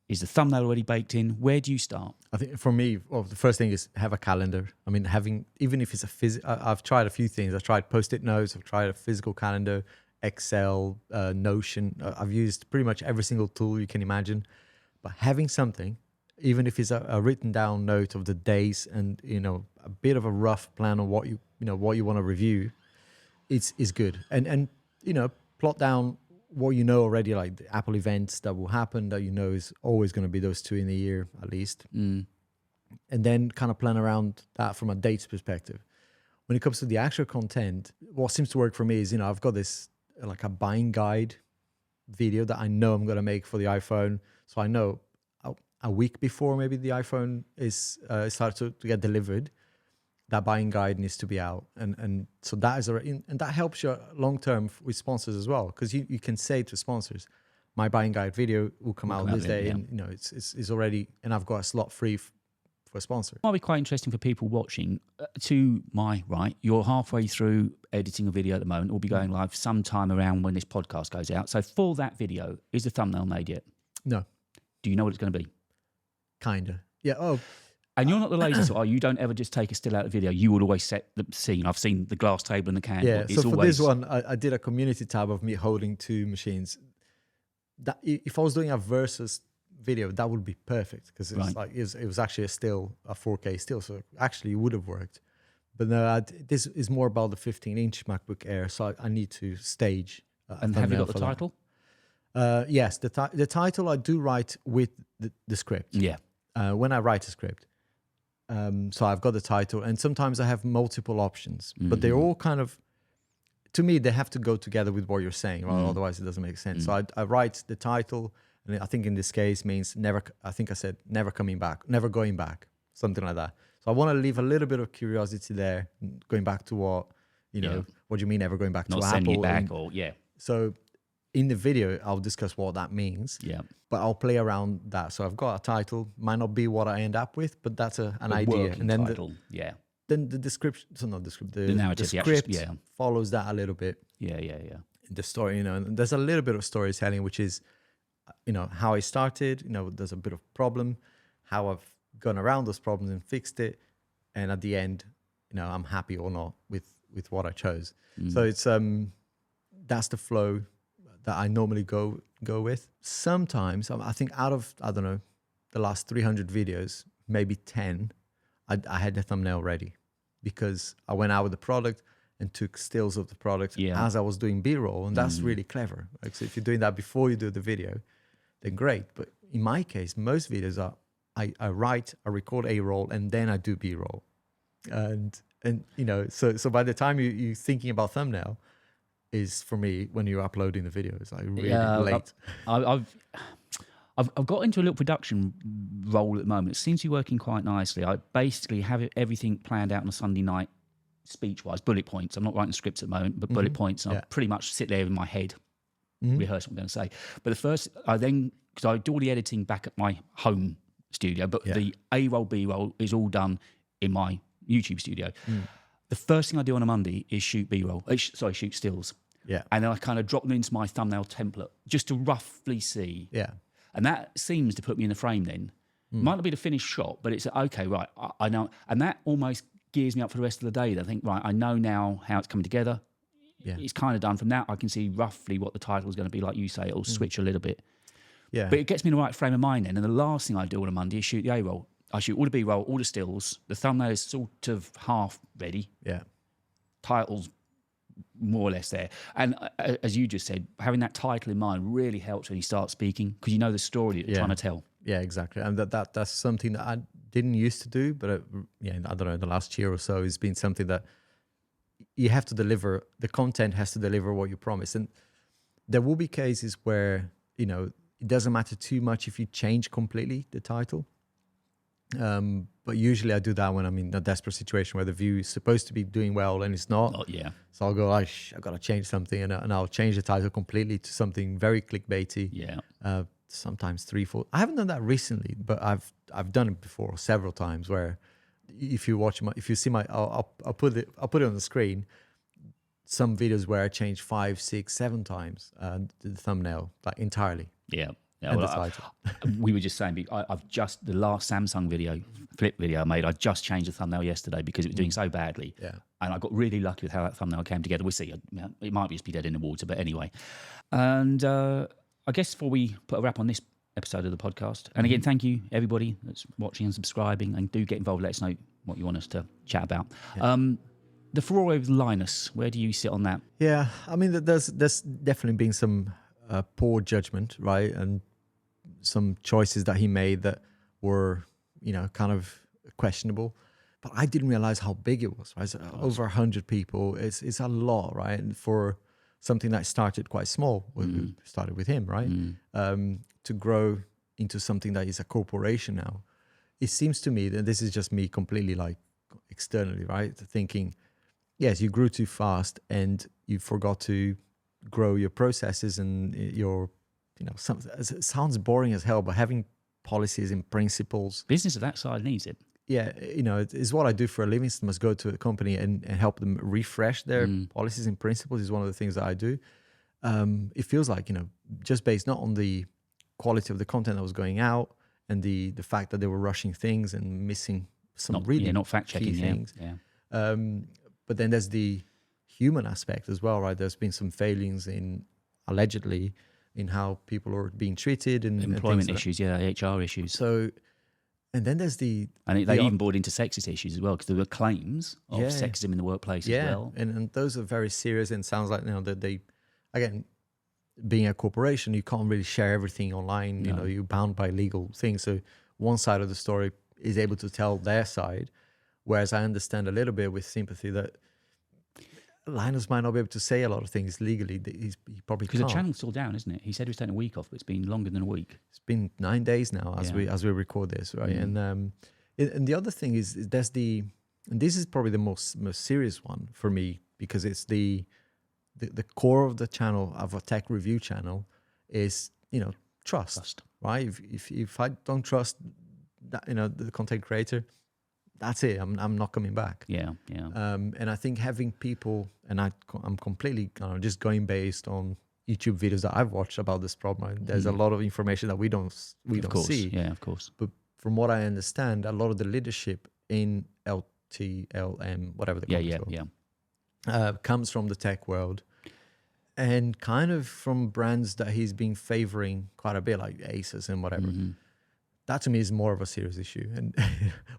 Speaker 1: Is the thumbnail already baked in? Where do you start?
Speaker 2: I think for me, well, the first thing is have a calendar. I mean, even if it's I've tried a few things. I've tried Post-it notes. I've tried a physical calendar, Excel, Notion. I've used pretty much every single tool you can imagine. But having something, even if it's a written down note of the days and, a bit of a rough plan on what you want to review, is good. And plot down what you know already, like the Apple events that will happen, that is always going to be those 2 in a year at least. And then kind of plan around that from a dates perspective. When it comes to the actual content, what seems to work for me is, I've got this like a buying guide video that I know I'm going to make for the iPhone. So I know a week before maybe the iPhone is starts to get delivered, that buying guide needs to be out. And so that is and that helps you long-term with sponsors as well. Because you can say to sponsors, my buying guide video will come out this day, and it's already, and I've got a slot free for a sponsor.
Speaker 1: It might be quite interesting for people watching. To my right, you're halfway through editing a video at the moment. It will be going live sometime around when this podcast goes out. So for that video, is the thumbnail made yet?
Speaker 2: No.
Speaker 1: Do you know what it's going to be?
Speaker 2: Kinda. Yeah. Oh.
Speaker 1: And you're not the lazy sort. You don't ever just take a still out of video. You would always set the scene. I've seen the glass table and the candle.
Speaker 2: Yeah. So for this one, I did a community tab of me holding 2 machines. That if I was doing a versus video, that would be perfect, because it's like it was actually a 4K still. So actually, it would have worked. But no, this is more about the 15-inch MacBook Air. So I need to stage.
Speaker 1: And have you got the title?
Speaker 2: Yes, the title I do write with the script.
Speaker 1: Yeah.
Speaker 2: When I write a script. So I've got the title, and sometimes I have multiple options, but they're all kind of, to me, they have to go together with what you're saying, right? Otherwise it doesn't make sense. So I write the title, and I think in this case means never, I think I said never coming back, never going back, something like that. So I want to leave a little bit of curiosity there, going back to what do you mean never going back
Speaker 1: Not
Speaker 2: to
Speaker 1: sending
Speaker 2: Apple?
Speaker 1: it back,
Speaker 2: So in the video, I'll discuss what that means.
Speaker 1: Yeah.
Speaker 2: But I'll play around that. So I've got a title, might not be what I end up with, but that's an idea. And then
Speaker 1: title.
Speaker 2: Then the description, so not the script, the
Speaker 1: narrative,
Speaker 2: the script follows that a little bit.
Speaker 1: Yeah.
Speaker 2: The story, and there's a little bit of storytelling, which is, how I started, there's a bit of problem, how I've gone around those problems and fixed it. And at the end, I'm happy or not with what I chose. So it's, that's the flow that I normally go with. Sometimes I think out of, I don't know, the last 300 videos, maybe 10, I had the thumbnail ready, because I went out with the product and took stills of the product as I was doing B-roll, and that's really clever. Like, so if you're doing that before you do the video, then great. But in my case, most videos are I write, I record A-roll, and then I do B-roll, and so by the time you're thinking about thumbnail, is for me when you're uploading the video. It's like really late.
Speaker 1: I've got into a little production role at the moment. It seems to be working quite nicely. I basically have everything planned out on a Sunday night, speech-wise, bullet points. I'm not writing scripts at the moment, but bullet points. And I pretty much sit there in my head, rehearse what I'm going to say. But because I do all the editing back at my home studio, but the A-roll, B-roll is all done in my YouTube studio. The first thing I do on a Monday is shoot B-roll. Shoot stills.
Speaker 2: Yeah.
Speaker 1: And then I kind of drop them into my thumbnail template just to roughly see.
Speaker 2: Yeah.
Speaker 1: And that seems to put me in the frame then. Might not be the finished shot, but it's okay, right, I know. And that almost gears me up for the rest of the day. I think, right, I know now how it's coming together. Yeah. It's kind of done. From that, I can see roughly what the title is going to be. Like you say, it'll switch a little bit. Yeah. But it gets me in the right frame of mind then. And the last thing I do on a Monday is shoot the A-roll. I shoot all the B-roll, all the stills. The thumbnail is sort of half ready. Yeah. Title's more or less there. And as you just said, having that title in mind really helps when you start speaking, because you know the story that you're trying to tell. Yeah,
Speaker 2: exactly. And that's something that I didn't used to do, but I don't know, the last year or so has been something that you have to deliver. The content has to deliver what you promise. And there will be cases where, it doesn't matter too much if you change completely the title. But usually I do that when I'm in a desperate situation where the view is supposed to be doing well and it's not. So I'll go, I've got to change something, and I'll change the title completely to something very clickbaity. Yeah. Sometimes 3, 4. I haven't done that recently, but I've done it before several times. Where if you see my, I'll put it on the screen. some videos where I changed 5, 6, 7 times the thumbnail, like entirely.
Speaker 1: Yeah.
Speaker 2: And the title.
Speaker 1: We were just saying, I've just, the last Samsung flip video I made, I just changed the thumbnail yesterday because it was doing so badly.
Speaker 2: Yeah.
Speaker 1: And I got really lucky with how that thumbnail came together. We'll see. It might just be dead in the water, but anyway. And I guess before we put a wrap on this episode of the podcast, and again, thank you everybody that's watching and subscribing, and do get involved. Let us know what you want us to chat about. Yeah. The furore with Linus, where do you sit on that?
Speaker 2: Yeah, I mean, there's definitely been some poor judgment, right? And some choices that he made that were, kind of questionable. But I didn't realize how big it was, right? So over 100 people, it's a lot, right? And for something that started quite small, we started with him, right? To grow into something that is a corporation now, it seems to me that this is just me completely like externally, right? Thinking, yes, you grew too fast and you forgot to grow your processes and your, it sounds boring as hell, but having policies and principles.
Speaker 1: Business of that side needs it.
Speaker 2: Yeah, it's what I do for a living. So I must go to a company and help them refresh their policies and principles is one of the things that I do. It feels like, just based not on the quality of the content that was going out and the fact that they were rushing things and missing some not
Speaker 1: fact-checking
Speaker 2: things.
Speaker 1: Yeah.
Speaker 2: But then there's the human aspect as well, right? There's been some failings allegedly in how people are being treated and
Speaker 1: employment issues, HR issues.
Speaker 2: So, and then there's they
Speaker 1: even brought into sexist issues as well, because there were claims of sexism in the workplace as well.
Speaker 2: And those are very serious, and sounds like that they, again, being a corporation, you can't really share everything online.
Speaker 1: No.
Speaker 2: You're bound by legal things. So one side of the story is able to tell their side, whereas I understand a little bit with sympathy that Linus might not be able to say a lot of things legally. He probably can't.
Speaker 1: Because the channel's still down, isn't it? He said he was taking a week off, but it's been longer than a week.
Speaker 2: It's been 9 days now as we record this, right? And the other thing is there's and this is probably the most serious one for me, because it's the core of the channel, of a tech review channel, is trust. Right? If I don't trust that, the content creator, that's it. I'm not coming back.
Speaker 1: Yeah.
Speaker 2: And I think having people, and I'm completely just going based on YouTube videos that I've watched about this problem. There's a lot of information that we don't see.
Speaker 1: Yeah, of course.
Speaker 2: But from what I understand, a lot of the leadership in LTLM, whatever the comes from the tech world, and kind of from brands that he's been favoring quite a bit, like Asus and whatever. That to me is more of a serious issue. And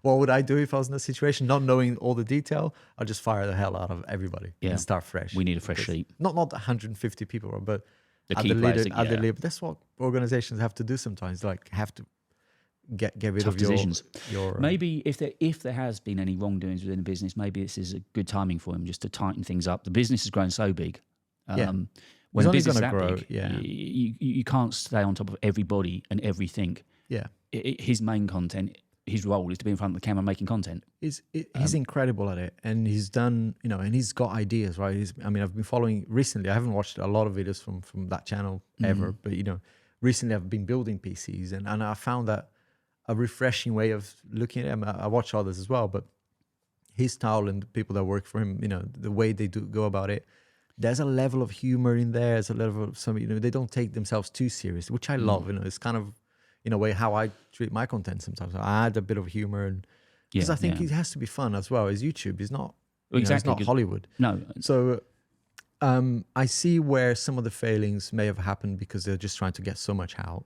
Speaker 2: what would I do if I was in that situation? Not knowing all the detail, I'd just fire the hell out of everybody and start fresh.
Speaker 1: We need a fresh sheet.
Speaker 2: Not 150 people, but
Speaker 1: the key players.
Speaker 2: That's what organizations have to do sometimes. Like, have to get rid of
Speaker 1: decisions.
Speaker 2: Your
Speaker 1: maybe if there has been any wrongdoings within the business, maybe this is a good timing for him just to tighten things up. The business has grown so big. When business is that big, you can't stay on top of everybody and everything.
Speaker 2: Yeah.
Speaker 1: His main content, his role is to be in front of the camera making content.
Speaker 2: He's incredible at it, and he's done, and he's got ideas, right? I've been following recently. I haven't watched a lot of videos from that channel ever, but recently I've been building PCs, and I found that a refreshing way of looking at him. I watch others as well, but his style and the people that work for him, the way they go about it. There's a level of humor in there. There's a level of they don't take themselves too serious, which I love. It's kind of, in a way, how I treat my content sometimes. I add a bit of humor, and because I think it has to be fun as well. It's YouTube. It's not it's not Hollywood.
Speaker 1: No.
Speaker 2: So I see where some of the failings may have happened because they're just trying to get so much out.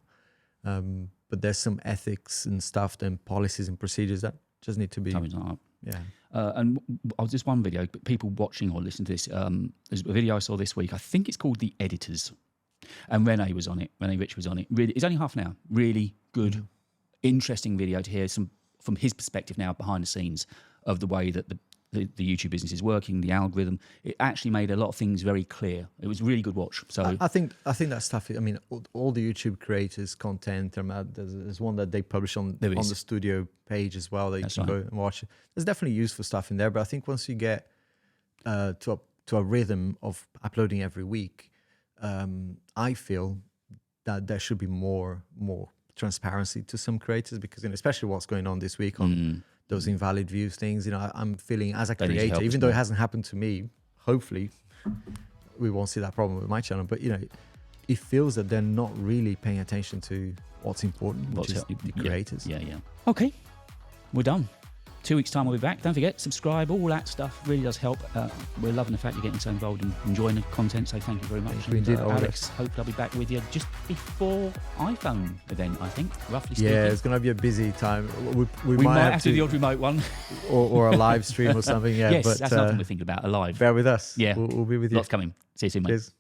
Speaker 2: But there's some ethics and stuff, and policies and procedures that just need to be. Yeah.
Speaker 1: And just one video, but people watching or listening to this, there's a video I saw this week. I think it's called The Editors. And Renee was on it. Renee Rich was on it. Really, it's only half an hour. Really good, interesting video to hear some from his perspective now behind the scenes of the way that the YouTube business is working, the algorithm. It actually made a lot of things very clear. It was a really good watch. So
Speaker 2: I think that stuff. All the YouTube creators' content. There's one that they publish on the studio page as well that you can go and watch. There's definitely useful stuff in there, but I think once you get to a rhythm of uploading every week. I feel that there should be more transparency to some creators, because especially what's going on this week on those invalid views things. I'm feeling as a creator, even though it hasn't happened to me, hopefully we won't see that problem with my channel. But you know, it feels that they're not really paying attention to what's important, which is the creators.
Speaker 1: Yeah. Okay, we're done. 2 weeks' time, we'll be back. Don't forget, subscribe, all that stuff really does help. We're loving the fact you're getting so involved and enjoying the content, so thank you very much.
Speaker 2: Thank you indeed,
Speaker 1: Alex, hopefully I'll be back with you just before iPhone event, I think, roughly speaking.
Speaker 2: Yeah, it's going to be a busy time. We
Speaker 1: might have to do the odd remote one.
Speaker 2: or a live stream or something, yeah.
Speaker 1: Yes,
Speaker 2: but,
Speaker 1: that's nothing we're thinking about, a live.
Speaker 2: Bear with us.
Speaker 1: Yeah.
Speaker 2: We'll be with you.
Speaker 1: Lots coming. See you soon, mate.
Speaker 2: Cheers.